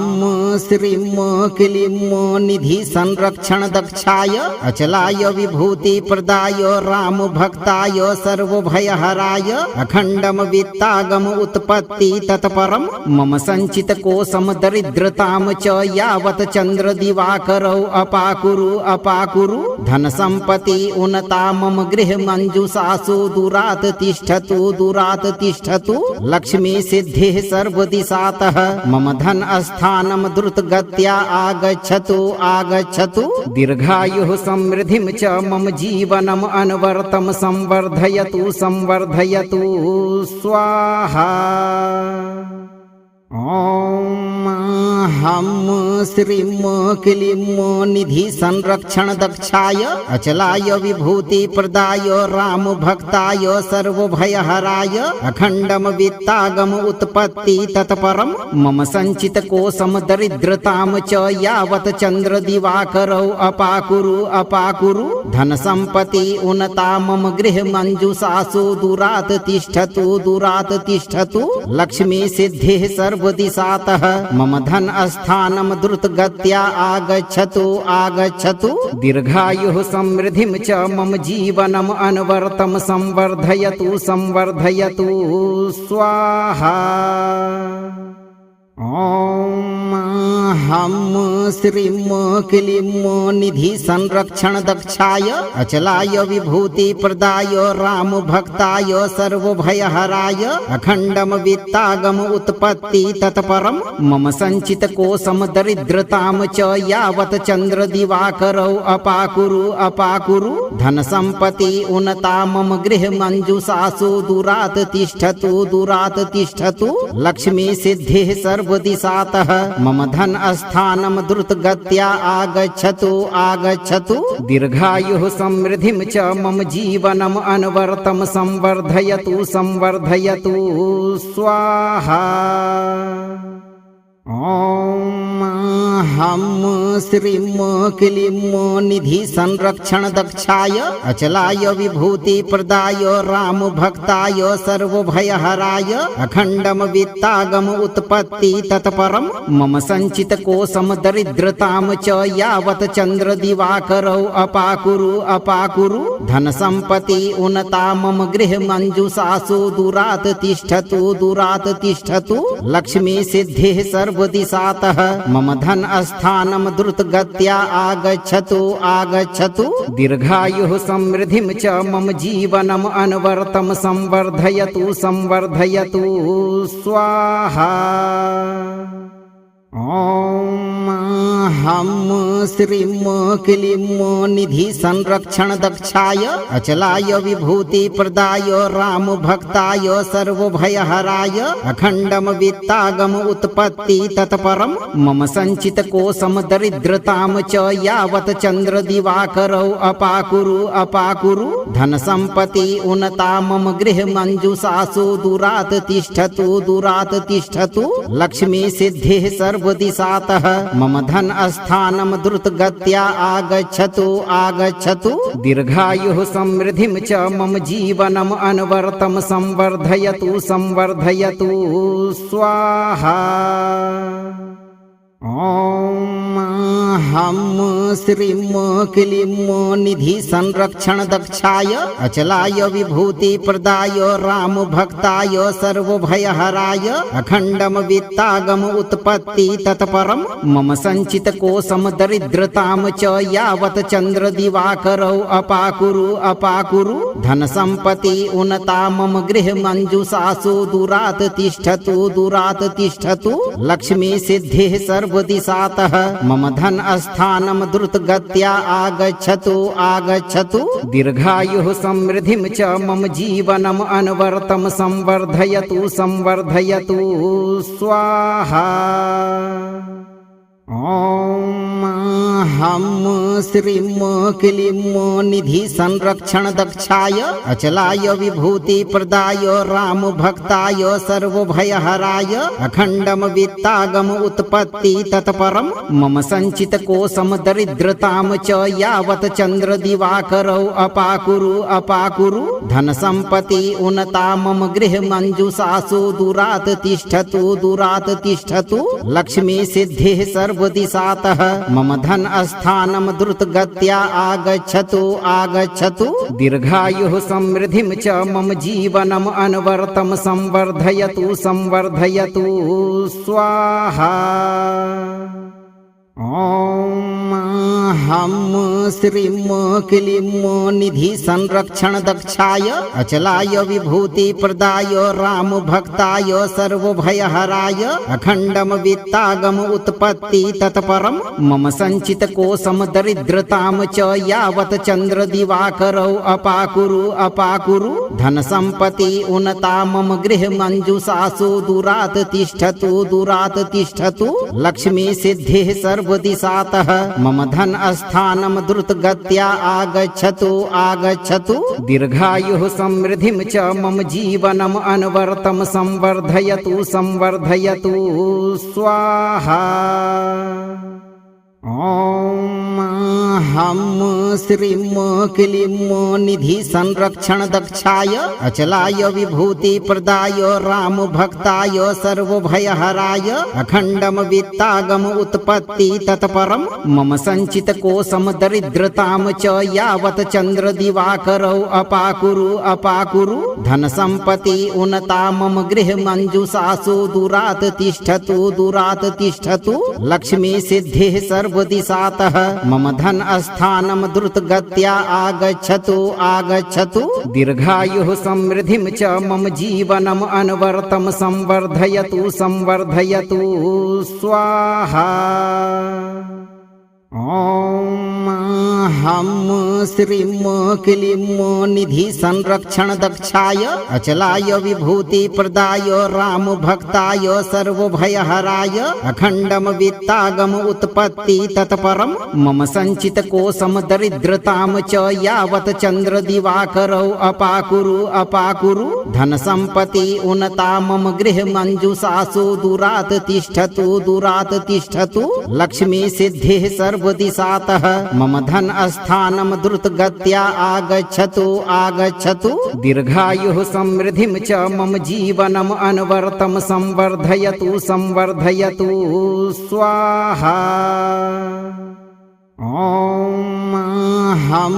B: श्रीं क्लीं निधि संरक्षण दक्षाय अचलाय विभूति प्रदाय राम भक्ताय सर्वभयहराय अखंडम वित्तागम उत्पत्ति तत्परम मम संचित कोशम दरिद्रताम च यावत चंद्र दिवाकरौ अपाकुरु धन संपत्ति उन्नता मम गृह मंजुषासु दूरात् तिष्ठतु लक्ष्मी सिद्धिः सर्वदिशातः मम धन स्थानम द्रुतगत्या आगच्छतु दीर्घायुः समृद्धिं च मम जीवनम अनवर्तम संवर्धयतु स्वाहा। ॐ हम श्रीं क्लीं निधि संरक्षण दक्षाय अचलाय विभूति प्रदाय राम भक्ताय सर्वभयहराय अखंडम वित्तागम उत्पत्ति तत्परम मम संचित कोशम दरिद्रताम च यावत चंद्र दिवाकरौ अपाकुरु धन संपत्ति उन्नता मम गृह मंजुषासु दूरात् तिष्ठतु लक्ष्मी सिद्धिः सर्वदिशातः मम धन स्थानम द्रुतगत्या आगच्छतु दीर्घायुः समृद्धिं च मम जीवनम अनवर्तम संवर्धयतु स्वाहा। ॐ हम श्रीं क्लीं निधि संरक्षण दक्षाय अचलाय विभूति प्रदाय राम भक्ताय सर्वभयहराय अखंडम वित्तागम उत्पत्ति तत्परम मम संचित कोशम दरिद्रताम च यावत चंद्र दिवाकरौ अपाकुरु धन संपत्ति उन्नता मम गृह मंजुषासु दुरात तिष्ठतु लक्ष्मी सिद्धि सर्वदिशातः मम धन स्थानम द्रुत गत्या आगच्छतु दीर्घायुः समृद्धिं च मम जीवनम अनवरतम संवर्धयतु स्वाहा। ओम हम श्रीं क्लीं निधि संरक्षण दक्षाय अचलाय विभूति प्रदाय राम भक्ताय सर्वभयहराय अखंडम वित्तागम उत्पत्ति तत्परम मम संचित कोशम दरिद्रताम च यावत चंद्र दिवाकरौ अपाकुरु धन संपत्ति उन्नता मम गृह मंजुषासु दुरात तिष्ठतु लक्ष्मी सिद्धि सर्वदिशातः मम धन स्थानम द्रुत गत्या आगच्छतु दीर्घायुः समृद्धिं च मम जीवनम अनवरतम संवर्धयतु स्वाहा। ओम हम श्रीं क्लीं निधि संरक्षण दक्षाय अचलाय विभूति प्रदाय राम भक्ताय सर्वभयहराय अखंडम वित्तागम उत्पत्ति तत्परम मम संचित कोशम दरिद्रताम च यावत चंद्र दिवाकरौ अपाकुरु धन संपत्ति उन्नता मम गृह मंजुषासु दुरात तिष्ठतु लक्ष्मी सिद्धि सर्वदिशातः मम धन स्थानम द्रुत गत्या आगच्छतु दीर्घायुः समृद्धिं च मम जीवनम अनवरतम संवर्धयतु स्वाहा। ओम हम श्रीं क्लीं निधि संरक्षण दक्षाय अचलाय विभूति प्रदाय राम भक्ताय सर्वभयहराय अखंडम वित्तागम उत्पत्ति तत्परम मम संचित कोशम दरिद्रताम च यावत चंद्र दिवाकरौ अपाकुरु धन संपत्ति उन्नता मम गृह मंजुषासु दुरात तिष्ठतु लक्ष्मी सिद्धि सर्वदिशातः मम धन स्थानम द्रुत गत्या आगच्छतु दीर्घायुः समृद्धिं च मम जीवनम अनवरतम संवर्धयतु स्वाहा। ओम हम श्रीं क्लीं निधि संरक्षण दक्षाय अचलाय विभूति प्रदाय राम भक्ताय सर्वभयहराय अखंडम वित्तागम उत्पत्ति तत्परम मम संचित कोशम दरिद्रताम च यावत चंद्र दिवाकरौ अपाकुरु धन संपत्ति उन्नता मम गृह मंजुषासु दुरात तिष्ठतु लक्ष्मी सिद्धि सर्वदिशातः मम धन स्थानम द्रुत गत्या आगच्छतु दीर्घायुः समृद्धिं च मम जीवनम अनवरतम संवर्धयतु स्वाहा। ओम हम श्रीं क्लीं निधि संरक्षण दक्षाय अचलाय विभूति प्रदाय राम भक्ताय सर्वभयहराय अखंडम वित्तागम उत्पत्ति तत्परम मम संचित कोशम दरिद्रताम च यावत चंद्र दिवाकरौ अपाकुरु धन संपत्ति उन्नता मम गृह मंजुषासु दुरात तिष्ठतु लक्ष्मी सिद्धि सर्वदिशातः मम धन स्थानम द्रुत गत्या आगच्छतु दीर्घायुः समृद्धिं च मम जीवनम अनवरतम संवर्धयतु स्वाहा। ओम हम श्रीं क्लीं निधि संरक्षण दक्षाय अचलाय विभूति प्रदाय राम भक्ताय सर्वभयहराय अखंडम वित्तागम उत्पत्ति तत्परम मम संचित कोशम दरिद्रताम च यावत चंद्र दिवाकरौ अपाकुरु धन संपत्ति उन्नता मम गृह मंजुषासु दुरात तिष्ठतु लक्ष्मी सिद्धिः सर्वदिशातः मम धन स्थानम द्रुतगत्या आगच्छतु दीर्घायुः समृद्धिं च मम जीवनम अनवरतम संवर्धयतु स्वाहा। ॐ हम श्रीं क्लीं निधि संरक्षण दक्षाय अचलाय विभूति प्रदाय राम भक्ताय सर्वभयहराय अखंडम वित्तागम उत्पत्ति तत्परम मम संचित कोशम दरिद्रताम च यावत चंद्र दिवाकरौ अपाकुरु धन संपत्ति उन्नता मम गृह मंजुषासु दुरात तिष्ठतु लक्ष्मी सिद्धिः सर्वदिशातः मम धन स्थानम द्रुतगत्या आगच्छतु दीर्घायुः समृद्धिं च मम जीवनम अनवरतम संवर्धयतु स्वाहा। ॐ हम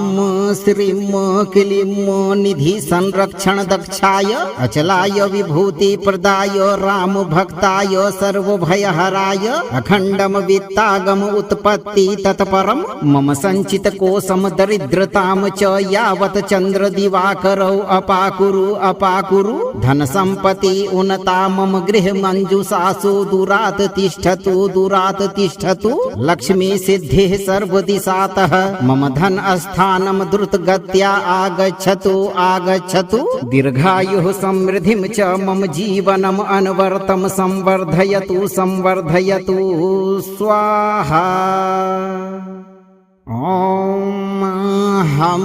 B: श्रीं क्लीं निधि संरक्षण दक्षाय अचलाय विभूति प्रदाय राम भक्ताय सर्वभयहराय अखंडम वित्तागम उत्पत्ति तत्परम मम संचित कोशम दरिद्रताम च यावत चंद्र दिवाकरौ अपाकुरु धन संपत्ति उन्नता मम गृह मंजुषासु दुरात तिष्ठतु लक्ष्मी सिद्धिः सर्वदिशातः मम धन स्थानम द्रुतगत्या आगच्छतु दीर्घायुः समृद्धिं च मम जीवनम अनवरतम संवर्धयतु स्वाहा। ॐ हम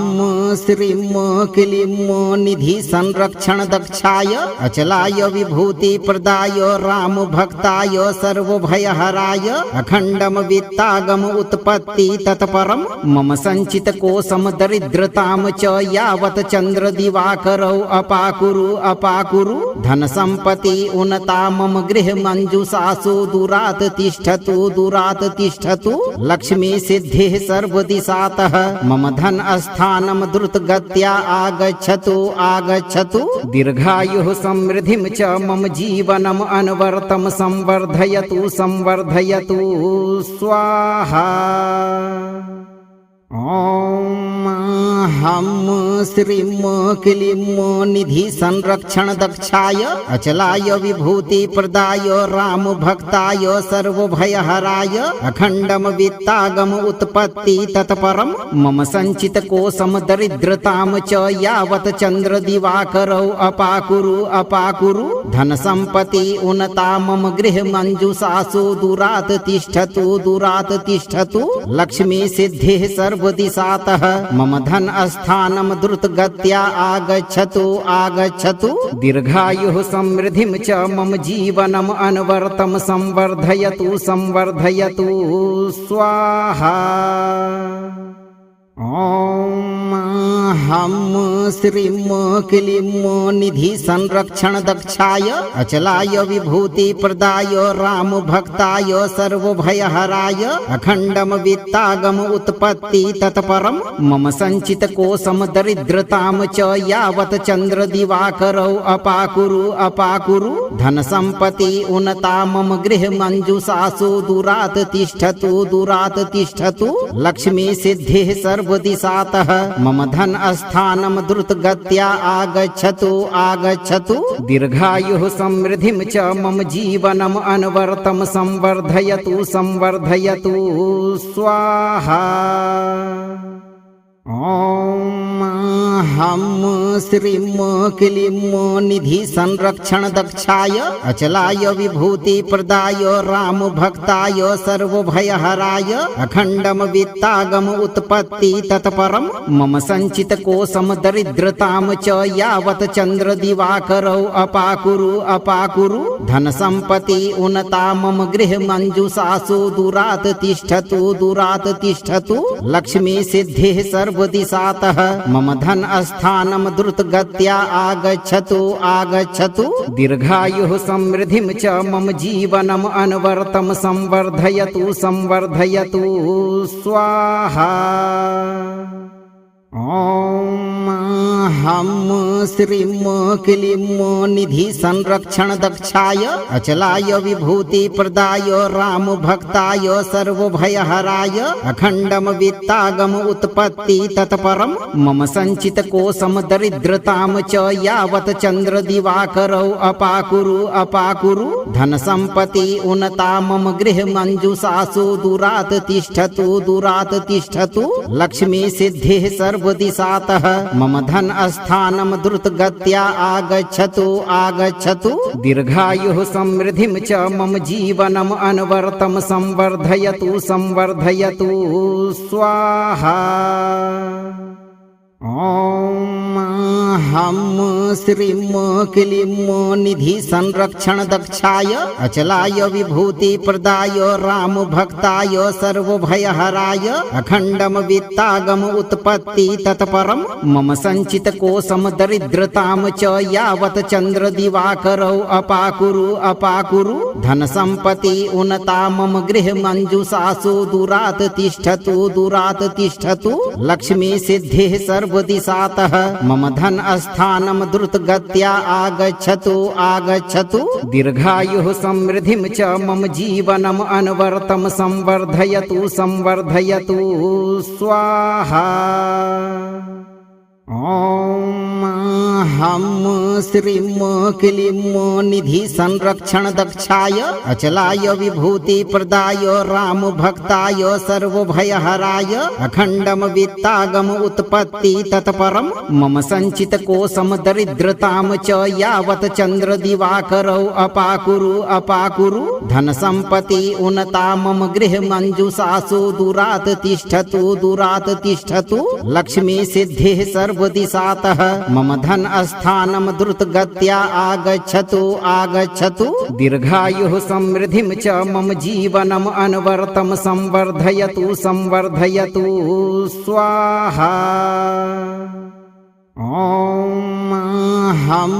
B: श्रीं क्लीं निधि संरक्षण दक्षाय अचलाय विभूति प्रदाय राम भक्ताय सर्वभयहराय अखंडम वित्तागम उत्पत्ति तत्परम मम संचित कोशम दरिद्रताम च यावत चंद्र दिवाकरौ अपाकुरु धन संपत्ति उन्नता मम गृह मंजुषासु दुरात तिष्ठतु लक्ष्मी सिद्धिः सर्वदिशातः मम धन स्थानम द्रुतगत्या आगच्छतु दीर्घायुः समृद्धिं च मम जीवनम अनवरतम संवर्धयतु स्वाहा। ॐ हम श्रीं क्लीं निधि संरक्षण दक्षाय अचलाय विभूति प्रदाय राम भक्ताय सर्वभयहराय अखंडम वित्तागम उत्पत्ति तत्परम मम संचित कोशम दरिद्रताम च यावत चंद्र दिवाकरौ अपाकुरु धन संपत्ति उन्नता मम गृह मंजुषासु दुरात तिष्ठतु लक्ष्मी सिद्धिः सर्वदिशातः मम धन स्थानम द्रुतगत्या आगच्छतु दीर्घायुः समृद्धिं च मम जीवनम अनवरतम संवर्धयतु स्वाहा। ॐ हम श्रीं क्लीं निधि संरक्षण दक्षाय अचलाय विभूति प्रदाय राम भक्ताय सर्वभयहराय अखंडम वित्तागम उत्पत्ति तत्परम मम संचित कोशम दरिद्रताम च यावत चंद्र दिवाकरौ अपाकुरु धन संपत्ति उन्नता मम गृह मंजुषासु दुरात तिष्ठतु लक्ष्मी सिद्धिः सर्वदिशातः मम धन स्थानम द्रुतगत्या आगच्छतु दीर्घायुः समृद्धिं च मम जीवनम अनवरतम संवर्धयतु स्वाहा। ॐ हम श्रीम क्लीम निधि संरक्षण दक्षाय अचलाय विभूति प्रदाय राम भक्ताय सर्वभयहराय अखंडम वित्तागम उत्पत्ति तत्परम मम संचित कोशम दरिद्रताम च यावत चंद्र दिवाकरौ अपाकुरु धन संपत्ति उन्नता मम गृह मंजुषासु दुरात तिष्ठतु लक्ष्मी सिद्धि सर्वदिशातः मम धन स्थानम द्रुत गत्या आगच्छतु दीर्घायुः समृद्धिं च मम जीवनम अनवर्तम संवर्धयतु स्वाहा। ओम हम श्रीम क्लीम निधि संरक्षण दक्षाय अचलाय विभूति प्रदाय राम भक्ताय सर्वभयहराय अखंडम वित्तागम उत्पत्ति तत्परम मम संचित कोशम दरिद्रताम च यावत चंद्र दिवाकरौ अपाकुरु धन संपत्ति उन्नता मम गृह मंजुषासु दुरात तिष्ठतु लक्ष्मी सिद्धि सर्वदिशातः मम धन स्थानम द्रुत गत्या आगच्छतु दीर्घायुः समृद्धिं च मम जीवनम अनवर्तम संवर्धयतु स्वाहा। ओम हम श्रीम क्लीम निधि संरक्षण दक्षाय अचलाय विभूति प्रदाय राम भक्ताय सर्वभयहराय अखंडम वित्तागम उत्पत्ति तत्परम मम संचित कोशम दरिद्रताम च यावत चंद्र दिवाकरौ अपाकुरु धन संपत्ति उन्नता मम गृह मंजुषासु दुरात तिष्ठतु लक्ष्मी सिद्धि सर्वदिशातः मम धन स्थानम द्रुत गत्या आगच्छतु दीर्घायुः समृद्धिं च मम जीवनम अनवर्तम संवर्धयतु स्वाहा। ओम हम श्रीम क्लीम निधि संरक्षण दक्षाय अचलाय विभूति प्रदाय राम भक्ताय सर्वभयहराय अखंडम वित्तागम उत्पत्ति तत्परम मम संचित कोशम दरिद्रताम च यावत चंद्र दिवाकरौ अपाकुरु धन संपत्ति उन्नता मम गृह मंजुषासु दुरात तिष्ठतु लक्ष्मी सिद्धि सर्वदिशातः मम धन स्थानम द्रुत गत्या आगच्छतु दीर्घायुः समृद्धिं च मम जीवनम अनवर्तम संवर्धयतु स्वाहा। ओम हम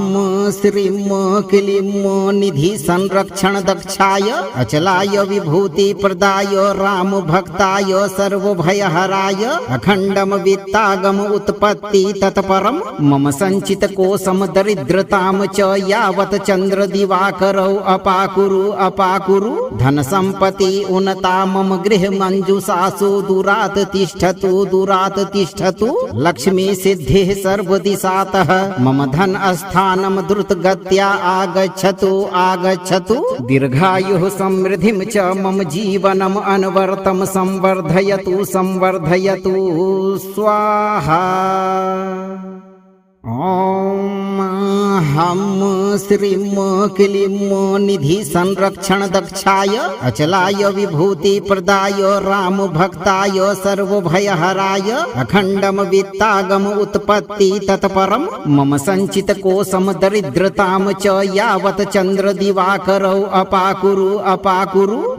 B: श्रीम क्लीम निधि संरक्षण दक्षाय अचलाय विभूति प्रदाय राम भक्ताय सर्वभयहराय अखंडम वित्तागम उत्पत्ति तत्परम मम संचित कोशम दरिद्रताम च यावत चंद्र दिवाकरौ अपाकुरु धन संपत्ति उन्नता मम गृह मंजुषासु दुरात तिष्ठतु लक्ष्मी सिद्धि सर्वदिशातः मम धन स्थानम द्रुत गत्या आगच्छतु दीर्घायुः समृद्धिं च मम जीवनम अनवर्तम संवर्धयतु स्वाहा। ओम हम श्रीम क्लीम निधि संरक्षण दक्षाय अचलाय विभूति प्रदाय राम भक्ताय सर्वभयहराय अखंडम वित्तागम उत्पत्ति तत्परम मम संचित कोशम दरिद्रताम च यावत चंद्र दिवाकरौ अपाकुरु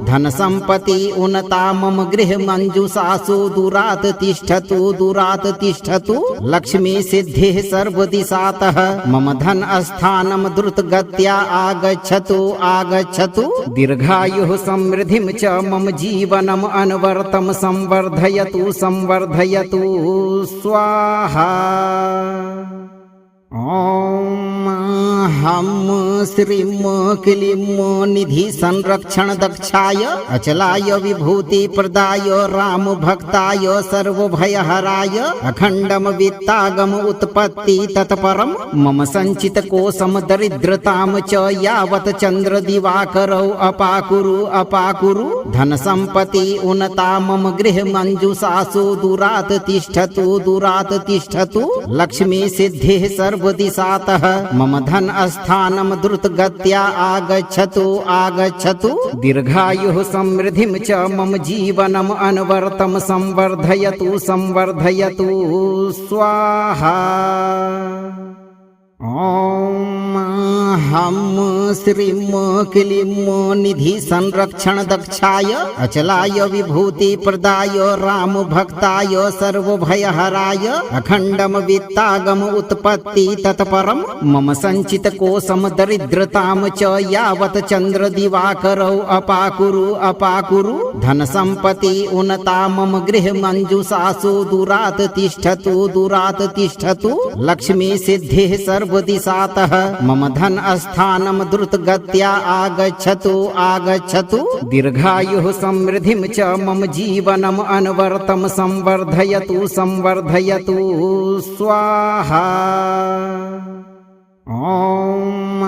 B: धन संपत्ति उन्नता मम गृह मंजुषासु दुरात तिष्ठतु लक्ष्मी सिद्धि सर्वदिशातः मम धन स्थानम द्रुत गत्या आगच्छतु दीर्घायुः समृद्धिं च मम जीवनम अनवर्तम संवर्धयतु स्वाहा। ओम हं श्रीं क्लीं निधि संरक्षण दक्षाय अचलाय विभूति प्रदाय राम भक्ताय सर्वभयहराय अखंडम वित्तागम उत्पत्ति तत्परम मम संचित कोशम दरिद्रताम च यावत चंद्र दिवाकरौ अपाकुरु धन संपत्ति उन्नता मम गृह मंजुषासु दुरात तिष्ठतु लक्ष्मी सिद्धिः सर्वदिशातः मम धन स्थानम द्रुतगत्या आगच्छतु दीर्घायुः समृद्धिं च मम जीवनम अनवरतम संवर्धयतु स्वाहा। ॐ हं श्रीं क्लीं निधि संरक्षण दक्षाय अचलाय विभूति प्रदाय राम भक्ताय सर्वभयहराय अखंडम वित्तागम उत्पत्ति तत्परम मम संचित कोशम दरिद्रताम च यावत चंद्र दिवाकरौ अपाकुरु धन संपत्ति उन्नता मम गृह मंजुषासु दुरात तिष्ठतु लक्ष्मी सिद्धिः सर्वदिशातः मम धन स्थानम द्रुतगत्या आगच्छतु दीर्घायुः समृद्धिं च मम जीवनम अनवरतम संवर्धयतु स्वाहा। ॐ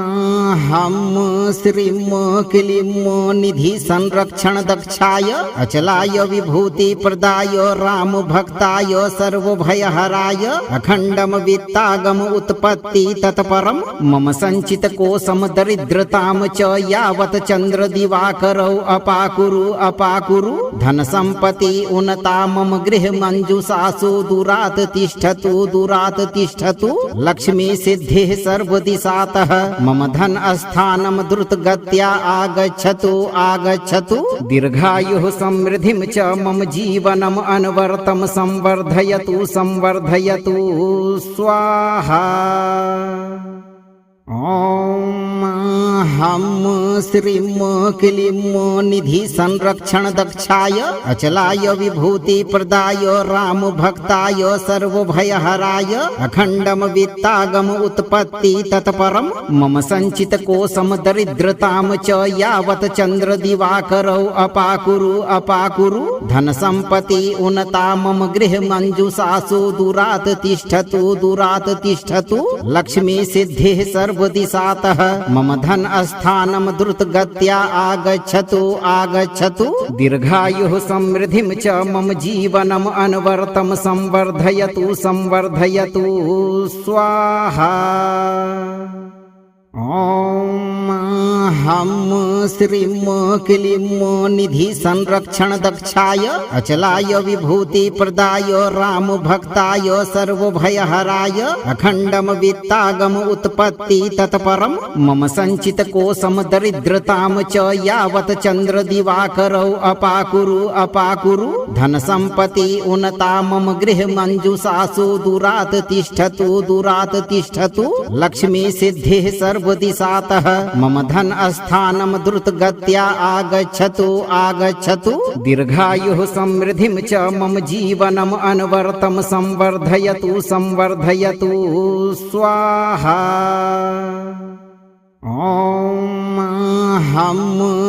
B: हं श्रीं क्लीं निधि संरक्षण दक्षाय अचलाय विभूति प्रदाय राम भक्ताय सर्वभयहराय अखंडम वित्तागम उत्पत्ति तत्परम मम संचित कोशम दरिद्रताम च यावत चंद्र दिवाकरौ अपाकुरु धन संपत्ति उन्नता मम गृह मंजुषासु दुरात तिष्ठतु लक्ष्मी सिद्धिः सर्वदिशातः मम धन स्थानम द्रुतगत्या आगच्छतु दीर्घायुः समृद्धिं च मम जीवनम अनवरतम संवर्धयतु स्वाहा। ॐ हं श्रीं क्लीं निधि संरक्षण दक्षाय अचलाय विभूति प्रदाय राम भक्ताय सर्वभयहराय अखंडम वित्तागम उत्पत्ति तत्परम मम संचित कोशम दरिद्रताम च यावत चंद्र दिवाकरौ अपाकुरु धन संपत्ति उन्नता मम गृह मंजुषासु दुरात तिष्ठतु लक्ष्मी सिद्धिः सर्वदिशातः मम धन स्थानम द्रुतगत्या आगच्छतु दीर्घायुः समृद्धिं च मम जीवनम अनवरतम संवर्धयतु स्वाहा। ॐ हं श्रीं क्लीं निधि संरक्षण दक्षाय अचलाय विभूति प्रदाय राम भक्ताय सर्वभयहराय अखंडम वित्तागम उत्पत्ति तत्परम मम संचित कोशम दरिद्रताम च यावत चंद्र दिवाकरौ अपाकुरु धन संपत्ति उन्नता मम गृह मंजुषासु दुरात तिष्ठतु लक्ष्मी सिद्धिः सर्वदिशातः मम धन स्थानम द्रुतगत्या आगच्छतु दीर्घायुः समृद्धिं च मम जीवनम अनवरतम संवर्धयतु स्वाहा। ॐ हं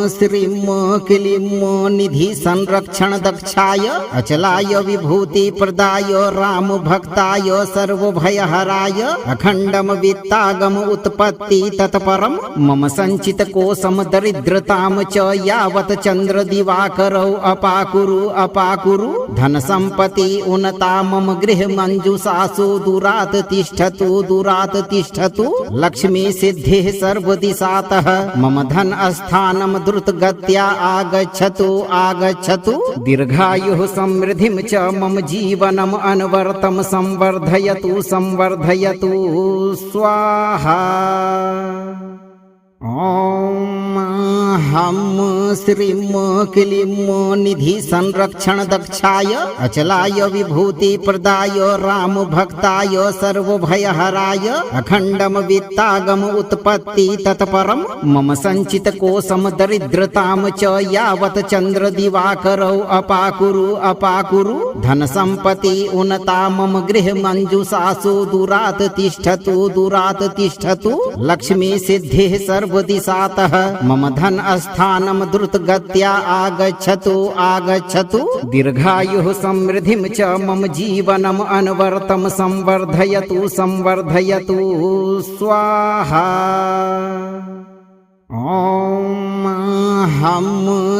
B: श्रीं क्लीं निधि संरक्षण दक्षाय अचलाय विभूति प्रदाय राम भक्ताय सर्वभयहराय अखंडम वित्तागम उत्पत्ति तत्परम मम संचित कोशम दरिद्रताम च यावत चंद्र दिवाकरौ अपाकुरु धन संपत्ति उन्नता मम गृह मंजुषासु दुरात तिष्ठतु लक्ष्मी सिद्धिः सर्वदिशातः मम धन स्थानम द्रुतगत्या आगच्छतु दीर्घायुः समृद्धिं च मम जीवनम अनवरतम संवर्धयतु स्वाहा। ॐ हम श्रीं क्लीं निधि संरक्षण दक्षाय अचलाय विभूति प्रदाय राम भक्ताय सर्वभयहराय अखंडम वित्तागम उत्पत्ति तत्परम मम संचित कोशम दरिद्रताम च यावत चंद्र दिवाकरौ अपाकुरु धन संपत्ति उन्नता मम गृह मंजुषासु दुरात तिष्ठतु लक्ष्मी सिद्धि सर्वदिशातः मम धन स्थानम द्रुतगत्या आगच्छतु दीर्घायुः समृद्धिं च मम जीवनम अनवरतम संवर्धयतु स्वाहा। ॐ हम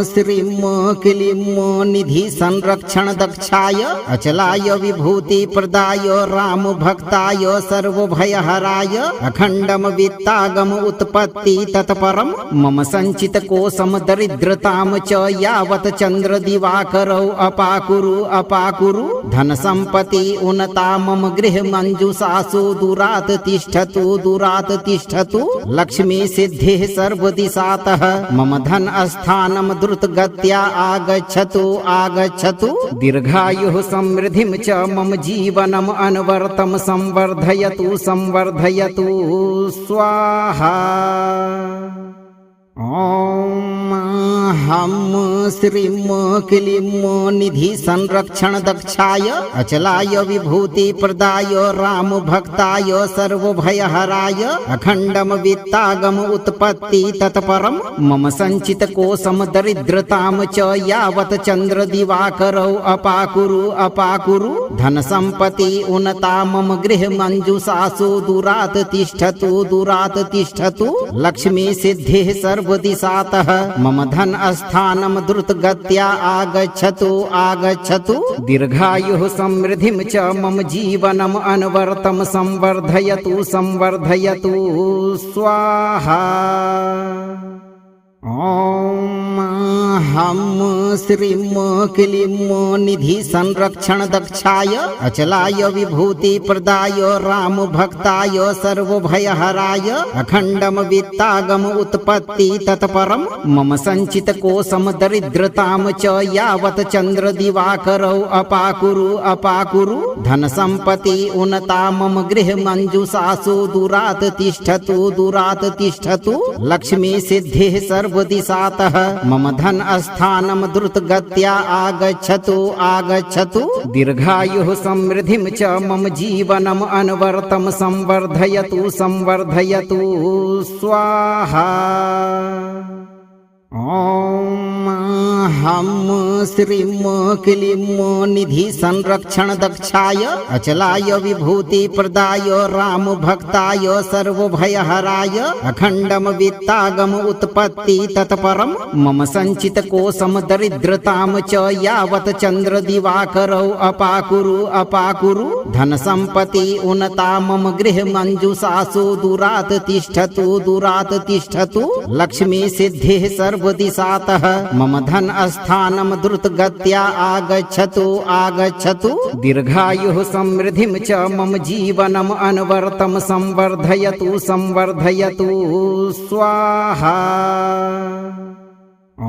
B: श्रीं क्लीं निधि संरक्षण दक्षाय अचलाय विभूति प्रदाय राम भक्ताय सर्वभयहराय अखंडम वित्तागम उत्पत्ति तत्परम मम संचित कोशम दरिद्रताम च यावत चंद्र दिवाकरौ अपाकुरु धन संपत्ति उन्नता मम गृह मंजुषासु दुरात तिष्ठतु लक्ष्मी सिद्धि सर्वदिशातः मम धन स्थानम द्रुतगत्या आगच्छतु दीर्घायुः समृद्धिं च मम जीवनम अनवरतम संवर्धयतु स्वाहा। ॐ हम श्रीं क्लीं निधि संरक्षण दक्षाय अचलाय विभूति प्रदाय राम भक्ताय सर्वभयहराय अखंडम वित्तागम उत्पत्ति तत्परम मम संचित कोशम दरिद्रताम च यावत चंद्र दिवाकरौ अपाकुरु धन संपत्ति उन्नता मम गृह मंजुषासु दुरात तिष्ठतु लक्ष्मी सिद्धि सर्वदिशातः मम धन स्थानम द्रुतगत्या आगच्छतु दीर्घायुः समृद्धिं च मम जीवनम अनवरतम संवर्धयतु स्वाहा। ॐ हम श्रीं क्लीं निधि संरक्षण दक्षाय अचलाय विभूति प्रदाय राम भक्ताय सर्वभयहराय अखंडम वित्तागम उत्पत्ति तत्परम मम संचित कोशम दरिद्रताम च यावत चंद्र दिवाकरौ अपाकुरु धन संपत्ति उन्नता मम गृह मंजुषासु दुरात तिष्ठतु लक्ष्मी सिद्धि सर्वदिशातः मम धन स्थानम द्रुतगत्या आगच्छतु दीर्घायुः समृद्धिं च मम जीवनम अनवरतम संवर्धयतु स्वाहा। ॐ हम श्रीं क्लीं निधि संरक्षण दक्षाय अचलाय विभूति प्रदाय राम भक्ताय सर्वभयहराय अखंडम वित्तागम उत्पत्ति तत्परम मम संचित कोशम दरिद्रताम च यावत चंद्र दिवाकरौ अपाकुरु धन संपत्ति उन्नता मम गृह मंजुषासु दुरात तिष्ठतु लक्ष्मी सिद्धि सर्वदिशातः मम धन स्थानम द्रुतगत्या आगच्छतु दीर्घायुः समृद्धिं च मम जीवनम अनवरतम संवर्धयतु स्वाहा। ॐ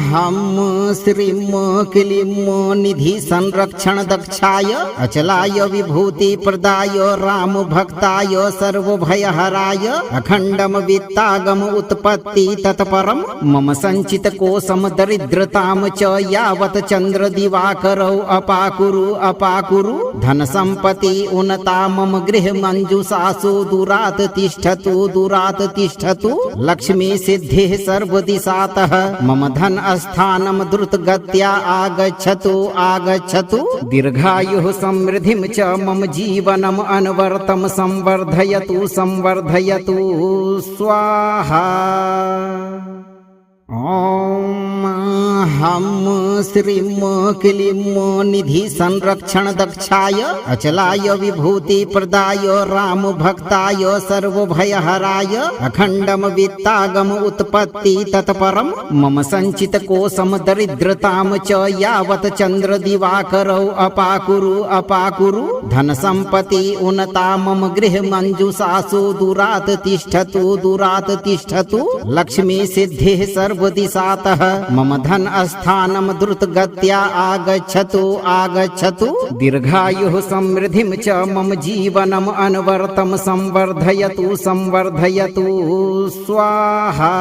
B: हम श्रीं क्लीं निधि संरक्षण दक्षाय अचलाय विभूति प्रदाय राम भक्ताय सर्वभयहराय अखंडम वित्तागम उत्पत्ति तत्परम मम संचित कोशम दरिद्रताम च यावत चंद्र दिवाकरौ अपाकुरु धन संपत्ति उन्नता मम गृह मंजुषासु दुरात तिष्ठतु लक्ष्मी सिद्धि सर्वदिशातः मम धन स्थानम द्रुतगत्या आगच्छतु दीर्घायुः समृद्धिं च मम जीवनम अनवरतम संवर्धयतु स्वाहा। ॐ हम श्रीं क्लीं निधि संरक्षण दक्षाय अचलाय विभूति प्रदाय राम भक्ताय सर्वभयहराय अखंडम वित्तागम उत्पत्ति तत्परम मम संचित कोशम दरिद्रताम च यावत चंद्र दिवाकरौ अपाकुरु धन संपत्ति उन्नता मम गृह मंजुषासु दूरात् तिष्ठतु लक्ष्मी सिद्धिः सर्वदिशातः मम धन स्थानम द्रुतगत्या आगच्छतु दीर्घायुः समृद्धिं च मम जीवनम अनवर्तम संवर्धयतु स्वाहा।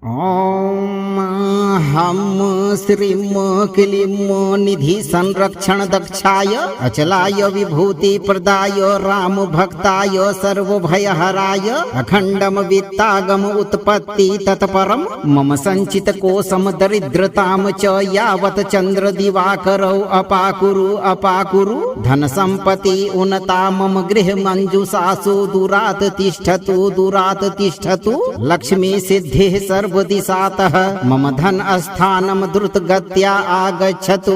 B: ओम हम श्रीं क्लीं निधि संरक्षण दक्षाय अचलाय विभूति प्रदाय राम भक्ताय सर्वभयहराय अखंडम वित्तागम उत्पत्ति तत्परम मम संचित कोशम दरिद्रताम च यावत चंद्र दिवाकरौ अपाकुरु धन संपत्ति उन्नता मम गृह मंजुषासु दूरात् तिष्ठतु लक्ष्मी सिद्धिः सर्वदिशातः मम धन स्थानम द्रुतगत्या आगच्छतु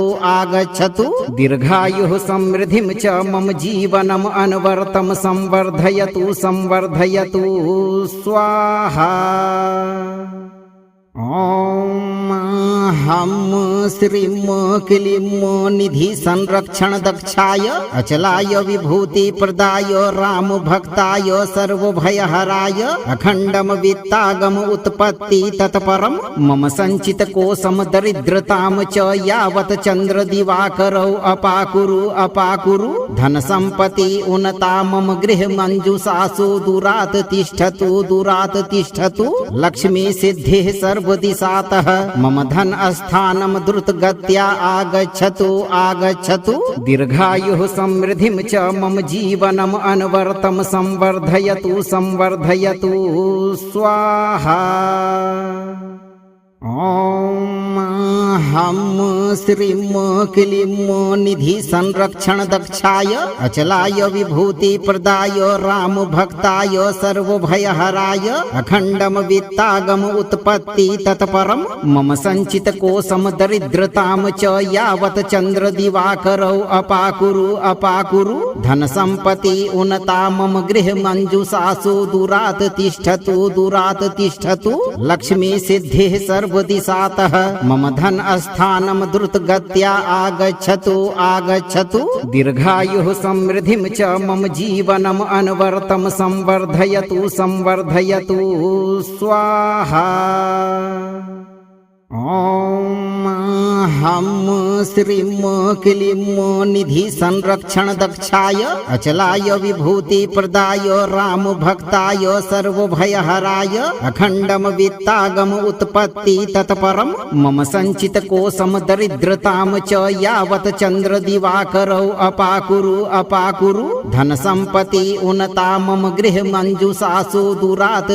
B: दीर्घायुः समृद्धिं च मम जीवनम अनवर्तम संवर्धयतु स्वाहा। ओम हम श्रीं क्लीं निधि संरक्षण दक्षाय अचलाय विभूति प्रदाय राम भक्ताय सर्वभयहराय अखंडम वित्तागम उत्पत्ति तत्परम मम संचित कोशम दरिद्रताम च यावत चंद्र दिवाकरौ अपाकुरु धन संपत्ति उन्नता मम गृह मंजुषासु दूरात् तिष्ठतु लक्ष्मी सिद्धिः सर्वदिशातः मम धन स्थानम द्रुतगत्या आगच्छतु दीर्घायुः समृद्धिं च मम जीवनम अनवर्तम संवर्धयतु स्वाहा। ओम हम श्रीं क्लीं निधि संरक्षण दक्षाय अचलाय विभूति प्रदाय राम भक्ताय सर्वभयहराय अखंडम वित्तागम उत्पत्ति तत्परम मम संचित कोशम दरिद्रताम च यावत चंद्र दिवाकरौ अपाकुरु धन संपत्ति उन्नता मम गृह मंजुषासु दूरात् तिष्ठतु लक्ष्मी सिद्धिः सर्वदिशातः मम धन स्थानम द्रुतगत्या आगच्छतु दीर्घायुः समृद्धिं च मम जीवनम अनवर्तम संवर्धयतु स्वाहा। ओम हम श्रीं क्लीं निधि संरक्षण दक्षाय अचलाय विभूति प्रदाय राम भक्ताय सर्वभयहराय अखंडम वित्तागम उत्पत्ति तत्परम मम संचित कोशम दरिद्रताम च यावत चंद्र दिवाकरौ अपाकुरु धन संपत्ति उन्नता मम गृह मंजुषासु दूरात्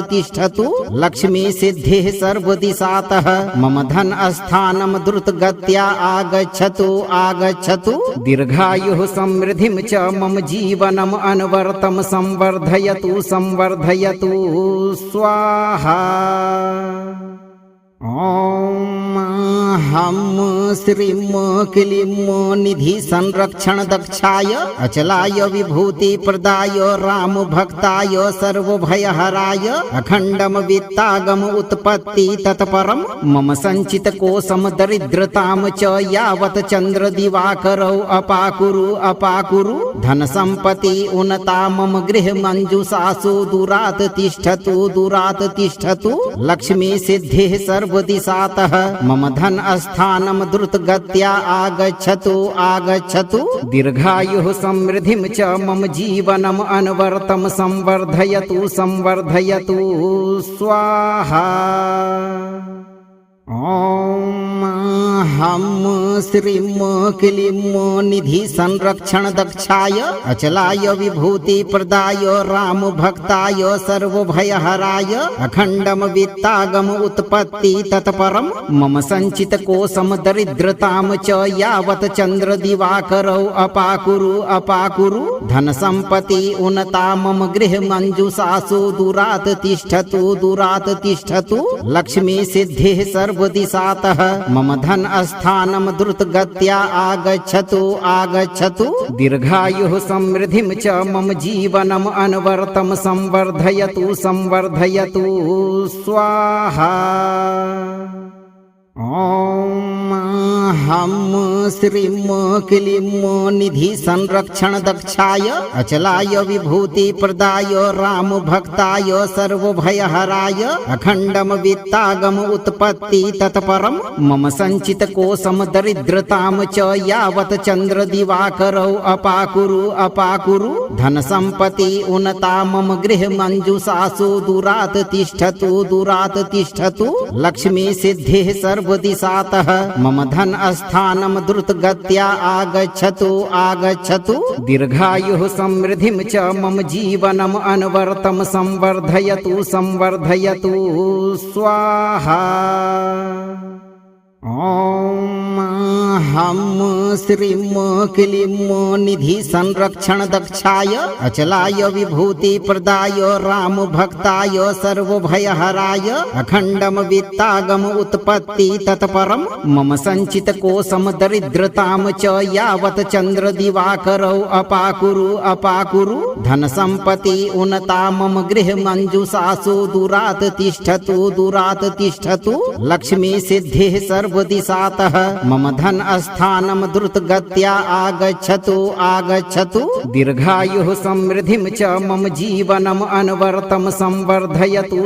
B: तिष्ठतु लक्ष्मी सिद्धिः सर्वदिशातः मम धन स्थानम द्रुतगत्या आगच्छतु दीर्घायुः समृद्धिं च मम जीवनम अनवर्तम संवर्धयतु स्वाहा। ओम हम श्रीं क्लीं निधि संरक्षण दक्षाय अचलाय विभूति प्रदाय राम भक्ताय सर्वभयहराय अखंडम वित्तागम उत्पत्ति तत्परम मम संचित कोशम दरिद्रताम च यावत चंद्र दिवाकरौ अपाकुरु धन संपत्ति उन्नता मम गृह मंजुषासु दूरात् तिष्ठतु लक्ष्मी सिद्धिः सर्वदिशातः मम धन स्थानम द्रुतगत्या आगच्छतु दीर्घायुः समृद्धिं च मम जीवनम अनवर्तम संवर्धयतु स्वाहा। ओम हम श्रीं क्लीं निधि संरक्षण दक्षाय अचलाय विभूति प्रदाय राम भक्ताय सर्वभयहराय अखंडम वित्तागम उत्पत्ति तत्परम मम संचित कोशम दरिद्रताम च यावत चंद्र दिवाकरौ अपाकुरु धन संपत्ति उन्नता मम गृह मंजुषासु दुरात तिष्ठतु लक्ष्मी सिद्धि सर्वदिशातः मम धन स्थानम द्रुत गत्या आगच्छतु दीर्घायुः समृद्धिं च मम जीवनम अनवरतम संवर्धयतु स्वाहा। ॐ हम श्रीं क्लीं निधि संरक्षण दक्षाय अचलाय विभूति प्रदाय राम भक्ताय सर्वभयहराय अखंडम वित्तागम उत्पत्ति तत्परम मम संचित कोशम दरिद्रताम च यावत चंद्र दिवाकरौ अपाकुरु धन संपत्ति उन्नता मम गृह मंजुषासु दुरात तिष्ठतु लक्ष्मी सिद्धि सर्वदिशातः मम धन स्थानम द्रुत गत्या आगच्छतु दीर्घायुः समृद्धिं च मम जीवनम अनवरतम संवर्धयतु स्वाहा। ॐ हम श्रीं क्लीं निधि संरक्षण दक्षाय अचलाय विभूति प्रदाय राम भक्ताय सर्वभयहराय अखंडम वित्तागम उत्पत्ति तत्परम मम संचित कोशम दरिद्रताम च यावत चंद्र दिवाकरौ अपाकुरु धन संपत्ति उन्नता मम गृह मंजुषासु दुरात तिष्ठतु लक्ष्मी सिद्धि सर्वदिशातः मम धन स्थानम द्रुत गत्या आगच्छतु दीर्घायुः समृद्धिं च मम जीवनम अनवरतम संवर्धयतु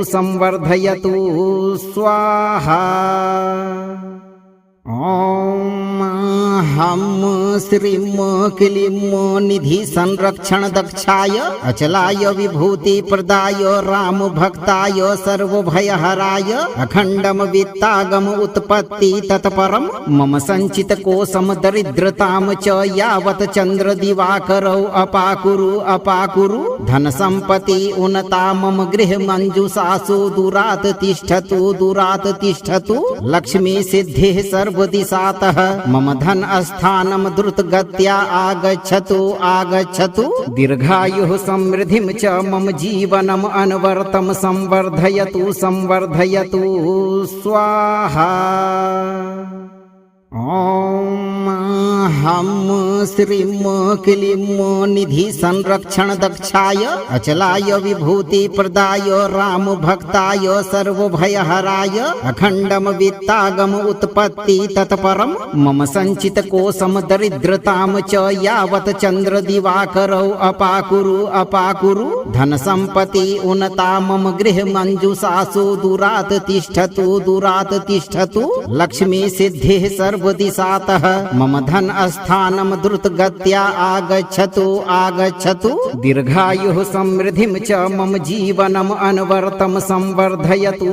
B: स्वाहा। ॐ हम श्रीं क्लीं निधि संरक्षण दक्षाय अचलाय विभूति प्रदाय राम भक्ताय सर्वभयहराय अखंडम वित्तागम उत्पत्ति तत्परम मम संचित कोशम दरिद्रताम च यावत चंद्र दिवाकरौ अपाकुरु धन संपत्ति उन्नता मम गृह मंजुषासु दुरात तिष्ठतु लक्ष्मी सिद्धि सर्वदिशातः मम धन स्थानम द्रुत गत्या आगच्छतु दीर्घायुः समृद्धिं च मम जीवनम अनवरतम संवर्धयतु स्वाहा। ॐ हम श्रीं क्लीं निधि संरक्षण दक्षाय अचलाय विभूति प्रदाय राम भक्ताय सर्वभयहराय अखंडम वित्तागम उत्पत्ति तत्परम मम संचित कोशम दरिद्रताम च यावत चंद्र दिवाकरौ अपाकुरु धन संपत्ति उन्नता मम गृह मंजुषासु दुरात तिष्ठतु लक्ष्मी सिद्धि सर्वदिशातः मम धन स्थानम द्रुत गत्या आगच्छतु दीर्घायुः समृद्धिं च मम जीवनम अनवरतम संवर्धयतु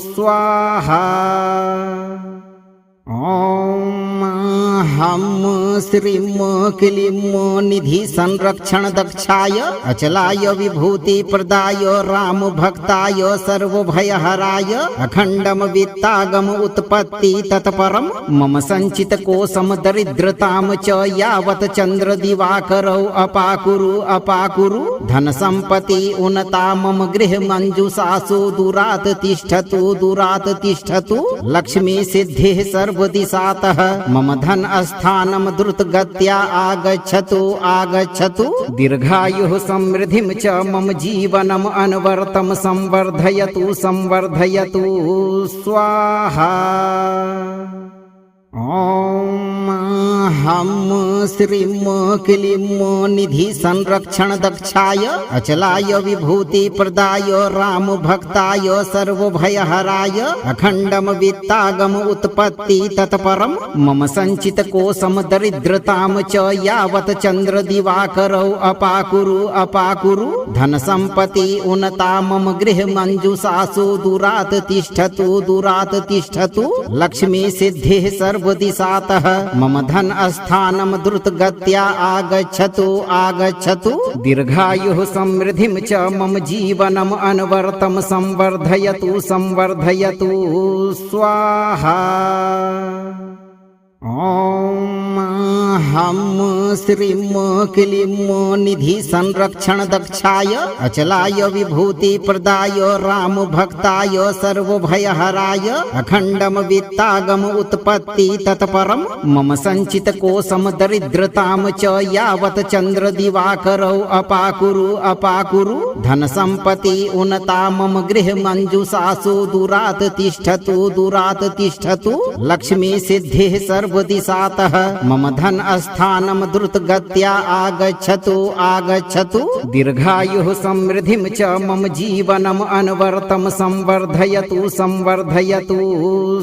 B: स्वाहा। ॐ हम श्रीं क्लीं निधि संरक्षण दक्षाय अचलाय विभूति प्रदाय राम भक्ताय सर्वभयहराय अखंडम वित्तागम उत्पत्ति तत्परम मम संचित कोशम दरिद्रताम च यावत चंद्र दिवाकरौ अपाकुरु धन संपत्ति उन्नता मम गृह मंजुषासु दुरात तिष्ठतु लक्ष्मी सिद्धि सर्वदिशातः मम धन स्थानम द्रुत गत्या आगच्छतु दीर्घायुः समृद्धिं च मम जीवनम अनवरतम संवर्धयतु स्वाहा। ॐ हम श्रीं क्लीं निधि संरक्षण दक्षाय अचलाय विभूति प्रदाय राम भक्ताय सर्वभयहराय अखंडम वित्तागम उत्पत्ति तत्परम मम संचित कोशम दरिद्रताम च यावत चंद्र दिवाकरौ अपाकुरु धन संपत्ति उन्नता मम गृह मंजुषासु दुरात तिष्ठतु लक्ष्मी सिद्धिः सर्वदिशातः मम धन स्थानम द्रुतगत्या आगच्छतु दीर्घायुः समृद्धिं च मम जीवनम अनवरतम संवर्धयतु स्वाहा। ॐ हम श्रीं क्लीं निधि संरक्षण दक्षाय अचलाय विभूति प्रदाय राम भक्ताय सर्वभयहराय अखंडम वित्तागम उत्पत्ति तत्परम मम संचित कोशम दरिद्रताम च यावत चंद्र दिवाकरौ अपाकुरु धन संपत्ति उन्नता मम गृह मंजुषासु दुरात तिष्ठतु लक्ष्मी सिद्धिः सर्वदिशातः मम धन स्थानम द्रुतगत्या आगच्छतु दीर्घायुः समृद्धिं च मम जीवनम अनवरतम संवर्धयतु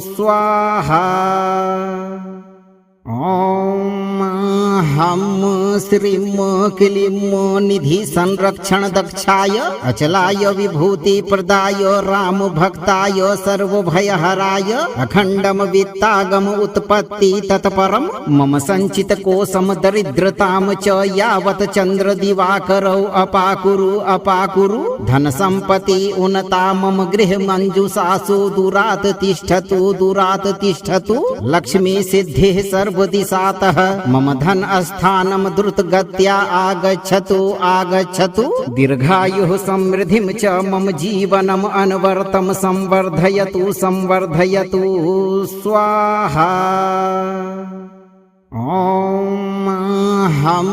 B: स्वाहा। ॐ हम श्रीं क्लीं निधि संरक्षण दक्षाय अचलाय विभूति प्रदाय राम भक्ताय सर्वभयहराय अखंडम वित्तागम उत्पत्ति तत्परम मम संचित कोशम दरिद्रताम च यावत चंद्र दिवाकरौ अपाकुरु धन संपत्ति उन्नता मम गृह मंजुषासु दुरात तिष्ठतु लक्ष्मी सिद्धिः सर्वदिशातः मम धन स्थानम द्रुतगत्या आगच्छतु दीर्घायुः समृद्धिं च मम जीवनम अनवरतम संवर्धयतु स्वाहा। ॐ हम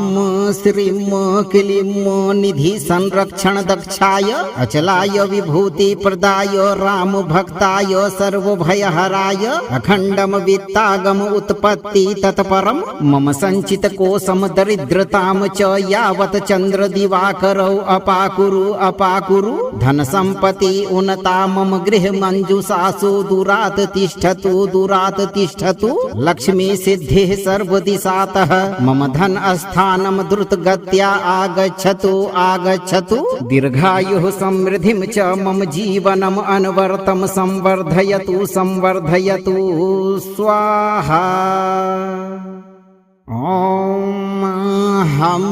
B: श्रीं क्लीं निधि संरक्षण दक्षाय अचलाय विभूति प्रदाय राम भक्ताय सर्वभयहराय अखंडम वित्तागम उत्पत्ति तत्परम मम संचित कोशम दरिद्रताम च यावत चंद्र दिवाकरौ अपाकुरु धन संपत्ति उन्नता मम गृह मंजुषासु दुरात तिष्ठतु लक्ष्मी सिद्धिः सर्वदिशातः मम धन स्थानम द्रुतगत्या आगच्छतु दीर्घायुः समृद्धिं च मम जीवनम अनवरतम संवर्धयतु स्वाहा। ॐ हम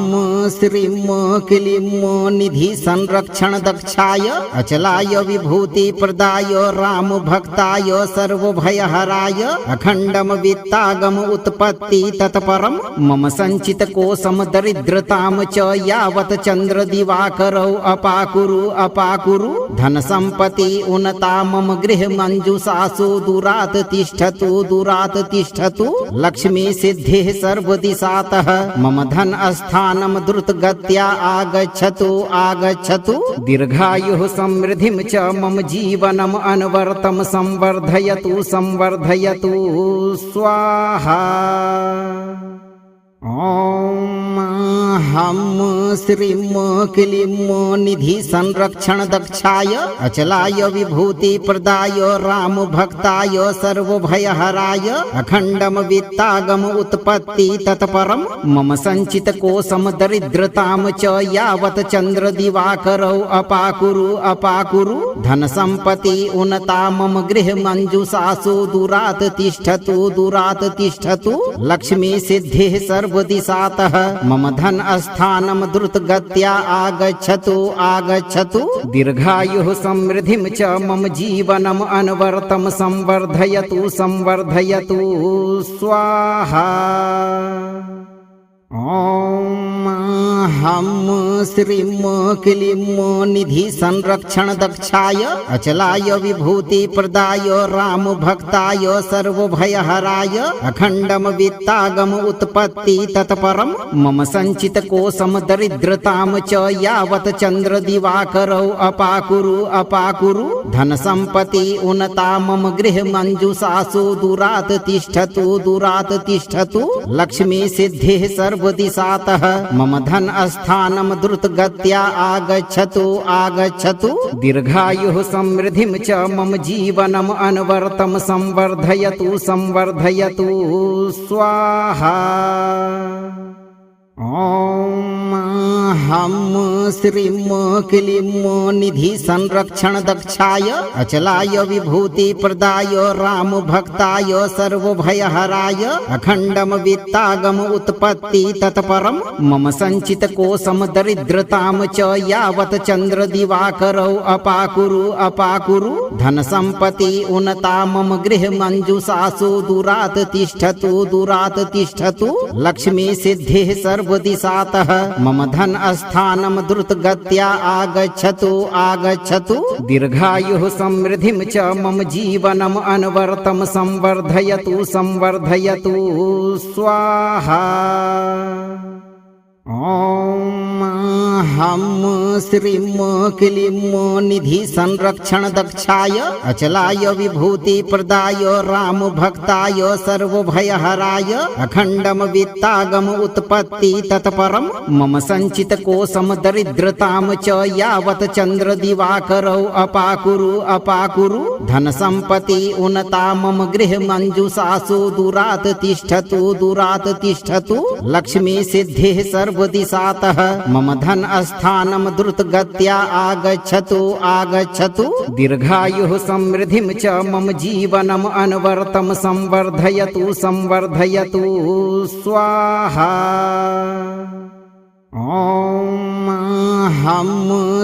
B: श्रीं क्लीं निधि संरक्षण दक्षाय अचलाय विभूति प्रदाय राम भक्ताय सर्वभयहराय अखंडम वित्तागम उत्पत्ति तत्परम मम संचित कोशम दरिद्रताम च यावत चंद्र दिवाकरौ अपाकुरु धन संपत्ति उन्नता मम गृह मंजुषासु दुरात तिष्ठतु लक्ष्मी सिद्धिः सर्वदिशातः मम धन स्थानम द्रुतगत्या आगच्छतु दीर्घायुः समृद्धिं च मम जीवनम अनवरतम संवर्धयतु स्वाहा। ॐ हम श्रीं क्लीं निधि संरक्षण दक्षाय अचलाय विभूति प्रदाय राम भक्ताय सर्वभयहराय अखंडम वित्तागम उत्पत्ति तत्परम मम संचित कोशम दरिद्रताम च यावत चंद्र दिवाकरौ अपाकुरु धन संपत्ति उन्नता मम गृह मंजुषासु दुरात तिष्ठतु लक्ष्मी सिद्धिः सर्वदिशातः मम धन स्थानम द्रुतगत्या आगच्छतु दीर्घायुः समृद्धिं च मम जीवनम अनवरतम संवर्धयतु स्वाहा। ॐ हम श्रीम क्लीम निधि संरक्षण दक्षाय अचलाय विभूति प्रदाय राम भक्ताय सर्वभयहराय अखंडम वित्तागम उत्पत्ति तत्परम मम संचित कोशम दरिद्रताम च यावत चंद्र दिवाकरौ अपाकुरु अपाकुरु धन संपत्ति उन्नता मम गृह मंजुषासु दुरात तिष्ठतु लक्ष्मी सिद्धि सर्वदिशातः मम धन स्थानम द्रुत गत्या आगच्छतु दीर्घायुः समृद्धिं च मम जीवनम अनवर्तम संवर्धयतु स्वाहा। ओम हम श्रीम क्लीम निधि संरक्षण दक्षाय अचलाय विभूति प्रदाय राम भक्ताय सर्वभयहराय अखंडम वित्तागम उत्पत्ति तत्परम मम संचित कोशम दरिद्रताम च यावत चंद्र दिवाकरौ अपाकुरु धन संपत्ति उन्नता मम गृह मंजुषासु दुरात तिष्ठतु लक्ष्मी सिद्धि सर्वदिशातः मम धन स्थानम द्रुत गत्या आगच्छतु दीर्घायुः समृद्धिं च मम जीवनम अनवर्तम संवर्धयतु स्वाहा। ओम हम श्रीम क्लीम निधि संरक्षण दक्षाय अचलाय विभूति प्रदाय राम भक्ताय सर्वभयहराय अखंडम वित्तागम उत्पत्ति तत्परम मम संचित कोशम दरिद्रताम च यावत चंद्र दिवाकरौ अपाकुरु धन संपत्ति उन्नता मम गृह मंजुषासु दुरात तिष्ठतु लक्ष्मी सिद्धि सर्वदिशातः मम धन स्थानम द्रुत गत्या आगच्छतु दीर्घायुः समृद्धिं च मम जीवनम अनवर्तम संवर्धयतु स्वाहा। ओम हम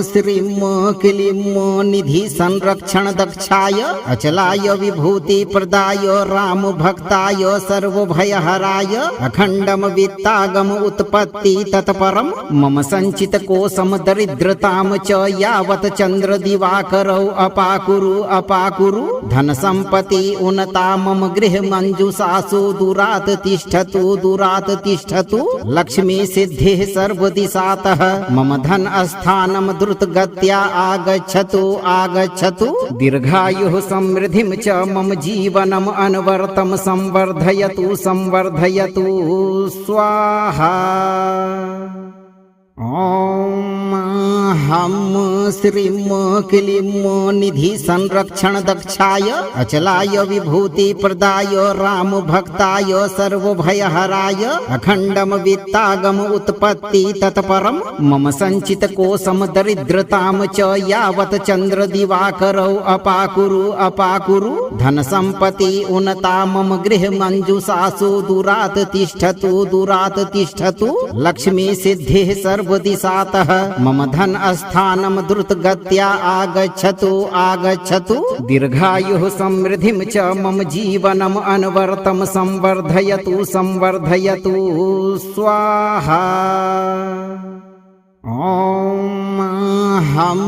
B: श्रीम क्लीम निधि संरक्षण दक्षाय अचलाय विभूति प्रदाय राम भक्ताय सर्वभयहराय अखंडम वित्तागम उत्पत्ति तत्परम मम संचित कोशम दरिद्रताम च यावत चंद्र दिवाकरौ अपाकुरु धन संपत्ति उन्नता मम गृह मंजुषासु दुरात तिष्ठतु लक्ष्मी सिद्धि सर्वदिशातः मम धन स्थानम द्रुत गत्या आगच्छतु दीर्घायुः समृद्धिं च मम जीवनम अनवर्तम संवर्धयतु स्वाहा। ओम हम श्रीम क्लीम निधि संरक्षण दक्षाय अचलाय विभूति प्रदाय राम भक्ताय सर्वभयहराय अखंडम वित्तागम उत्पत्ति तत्परम मम संचित कोशम दरिद्रताम च यावत चंद्र दिवाकरौ अपाकुरु धन संपत्ति उन्नता मम गृह मंजुषासु दुरात तिष्ठतु लक्ष्मी सिद्धि सर्वदिशातः मम धन स्थानम द्रुत गत्या आगच्छतु दीर्घायुः समृद्धिं च मम जीवनम अनवर्तम संवर्धयतु स्वाहा। ओम हम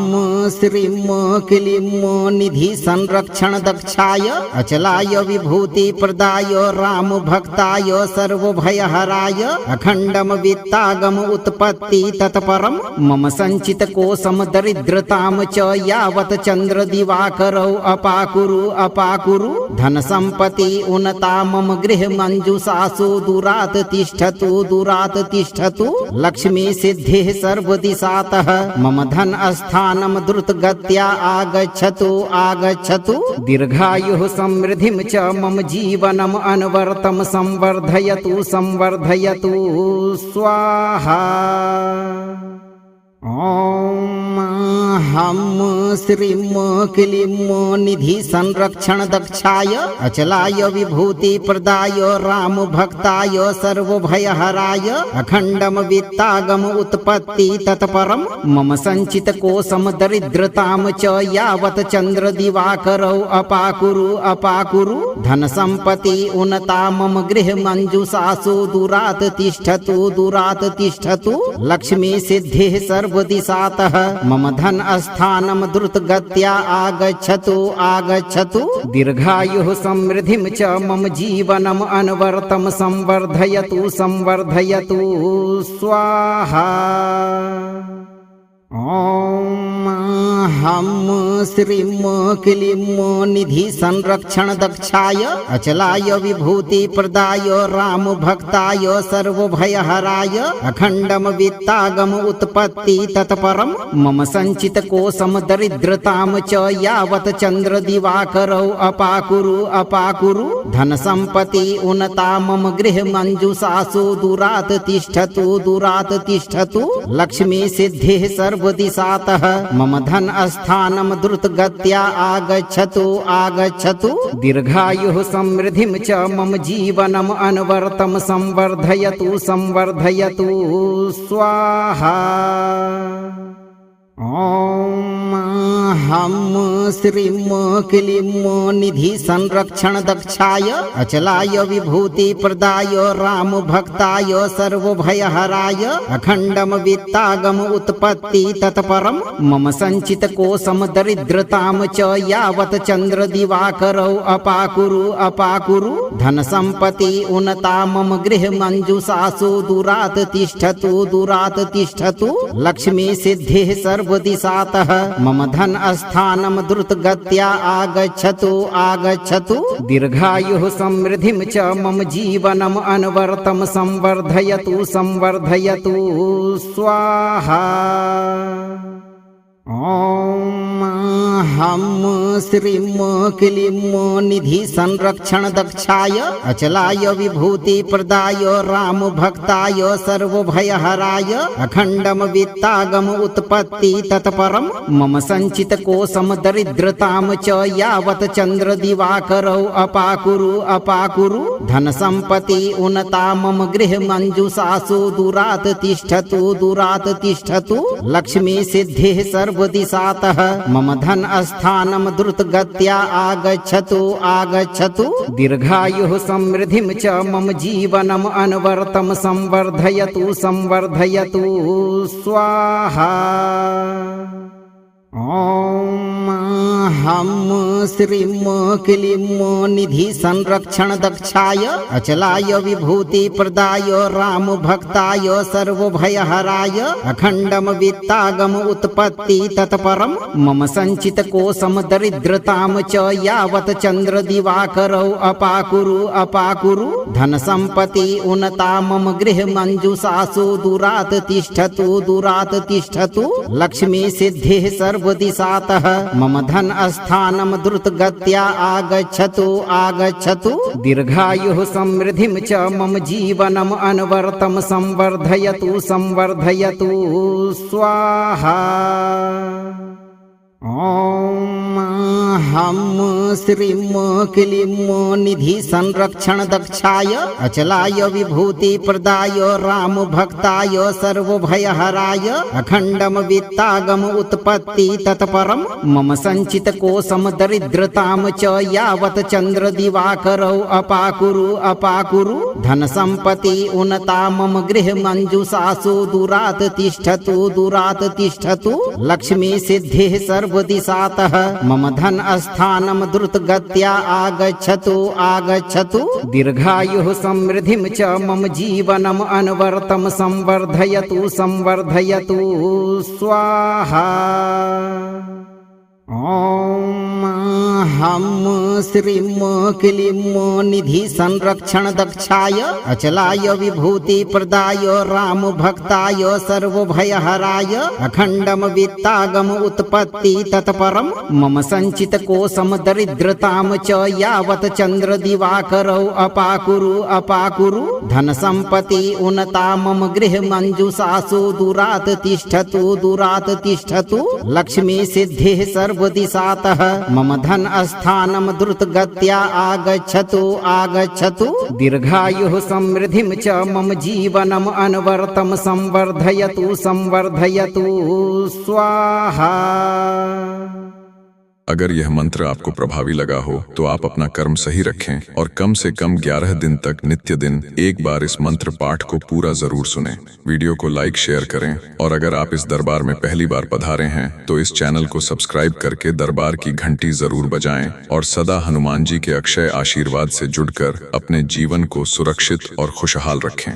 B: श्रीम क्लीम निधि संरक्षण दक्षाय अचलाय विभूति प्रदाय राम भक्ताय सर्वभयहराय अखंडम वित्तागम उत्पत्ति तत्परम मम संचित कोशम दरिद्रताम च यावत चंद्र दिवाकरौ अपाकुरु धन संपत्ति उन्नता मम गृह मंजुषासु दुरात तिष्ठतु लक्ष्मी सिद्धि सर्वदिशातः मम धन स्थानम द्रुत गत्या आगच्छतु दीर्घायुः समृद्धिं च मम जीवनम अनवर्तम संवर्धयतु स्वाहा। ओम हम श्रीं क्लीं निधि संरक्षण दक्षाय अचलाय विभूति प्रदाय राम भक्ताय सर्वभयहराय अखंडम वित्तागम उत्पत्ति तत्परम मम संचित कोशम दरिद्रताम च यावत चंद्र दिवाकरौ अपाकुरु धन संपत्ति उन्नता मम गृह मंजुषासु दुरात तिष्ठतु लक्ष्मी सिद्धिः सर्वदिशातः मम धन स्थानम द्रुतगत्या आगच्छतु दीर्घायुः समृद्धिं च मम जीवनम अनवरतम संवर्धयतु स्वाहा। ओम हम श्रीं क्लीं निधि संरक्षण दक्षाय अचलाय विभूति प्रदाय राम भक्ताय सर्वभयहराय अखंडम वित्तागम उत्पत्ति तत्परम मम संचित कोशम दरिद्रताम च यावत चंद्र दिवाकरौ अपाकुरु धन संपत्ति उन्नता मम गृह मंजुषासु दुरात तिष्ठतु लक्ष्मी सिद्धिः सर्वदिशातः मम धन स्थानम द्रुतगत्या आगच्छतु दीर्घायुः समृद्धिं च मम जीवनम अनवरतम संवर्धयतु स्वाहा। ओम हम श्रीं क्लीं निधि संरक्षण दक्षाय अचलाय विभूति प्रदाय राम भक्ताय सर्वभयहराय अखंडम वित्तागम उत्पत्ति तत्परम मम संचित कोशम दरिद्रताम च यावत चंद्र दिवाकरौ अपाकुरु धन संपत्ति उन्नता मम गृह मंजुषासु दुरात तिष्ठतु लक्ष्मी सिद्धिः सर्वदिशातः मम धन स्थानम द्रुतगत्या आगच्छतु दीर्घायुः समृद्धिं च मम जीवनम अनवरतम संवर्धयतु स्वाहा। ओम हम श्रीं क्लीं निधि संरक्षण दक्षाय अचलाय विभूति प्रदाय राम भक्ताय सर्वभयहराय अखंडम वित्तागम उत्पत्ति तत्परम मम संचित कोशम दरिद्रताम च यावत चंद्र दिवाकरौ अपाकुरु धन संपत्ति उन्नता मम गृह मंजुषासु दुरात तिष्ठतु लक्ष्मी सिद्धिः सर्वदिशातः मम धन स्थानम द्रुतगत्या आगच्छतु दीर्घायुः समृद्धिं च मम जीवनम अनवरतम संवर्धयतु स्वाहा। ओम हम श्रीं क्लीं निधि संरक्षण दक्षाय अचलाय विभूति प्रदाय राम भक्ताय सर्वभयहराय अखंडम वित्तागम उत्पत्ति तत्परम मम संचित कोशम दरिद्रताम च यावत चंद्र दिवाकरौ अपाकुरु धन संपत्ति उन्नता मम गृह मंजुषासु दुरात तिष्ठतु लक्ष्मी सिद्धिः सर्वदिशातः मम धन स्थानम द्रुतगत्या आगच्छतु दीर्घायुः समृद्धिं च मम जीवनम अनवरतम संवर्धयतु स्वाहा। ओम हम श्रीं क्लीं निधि संरक्षण दक्षाय अचलाय विभूति प्रदाय राम भक्ताय सर्वभयहराय अखंडम वित्तागम उत्पत्ति तत्परम मम संचित कोशम दरिद्रताम च यावत चंद्र दिवाकरौ अपाकुरु धन संपत्ति उन्नता मम गृह मंजुषासु दुरात तिष्ठतु लक्ष्मी सिद्धिः सर्वदिशातः मम धन स्थानम द्रुतगत्या आगच्छतु दीर्घायुः समृद्धिं च मम जीवनम अनवरतम संवर्धयतु स्वाहा। ओम हम श्रीं क्लीं निधि संरक्षण दक्षाय अचलाय विभूति प्रदाय राम भक्ताय सर्वभयहराय अखंडम वित्तागम उत्पत्ति तत्परम मम संचित कोशम दरिद्रताम च यावत चंद्र दिवाकरौ अपाकुरु धन संपत्ति उन्नता मम गृह मंजुषासु दुरात तिष्ठतु लक्ष्मी सिद्धि सर्वदिशातः मम धन स्थानम द्रुतगत्या आगच्छतु दीर्घायुः समृद्धिं च मम जीवनम अनवर्तम संवर्धयतु स्वाहा।
A: अगर यह मंत्र आपको प्रभावी लगा हो तो आप अपना कर्म सही रखें और कम से कम 11 दिन तक नित्य दिन एक बार इस मंत्र पाठ को पूरा जरूर सुनें। वीडियो को लाइक शेयर करें और अगर आप इस दरबार में पहली बार पधारे हैं तो इस चैनल को सब्सक्राइब करके दरबार की घंटी जरूर बजाएं और सदा हनुमान जी के अक्षय आशीर्वाद से जुड़कर अपने जीवन को सुरक्षित और खुशहाल रखें।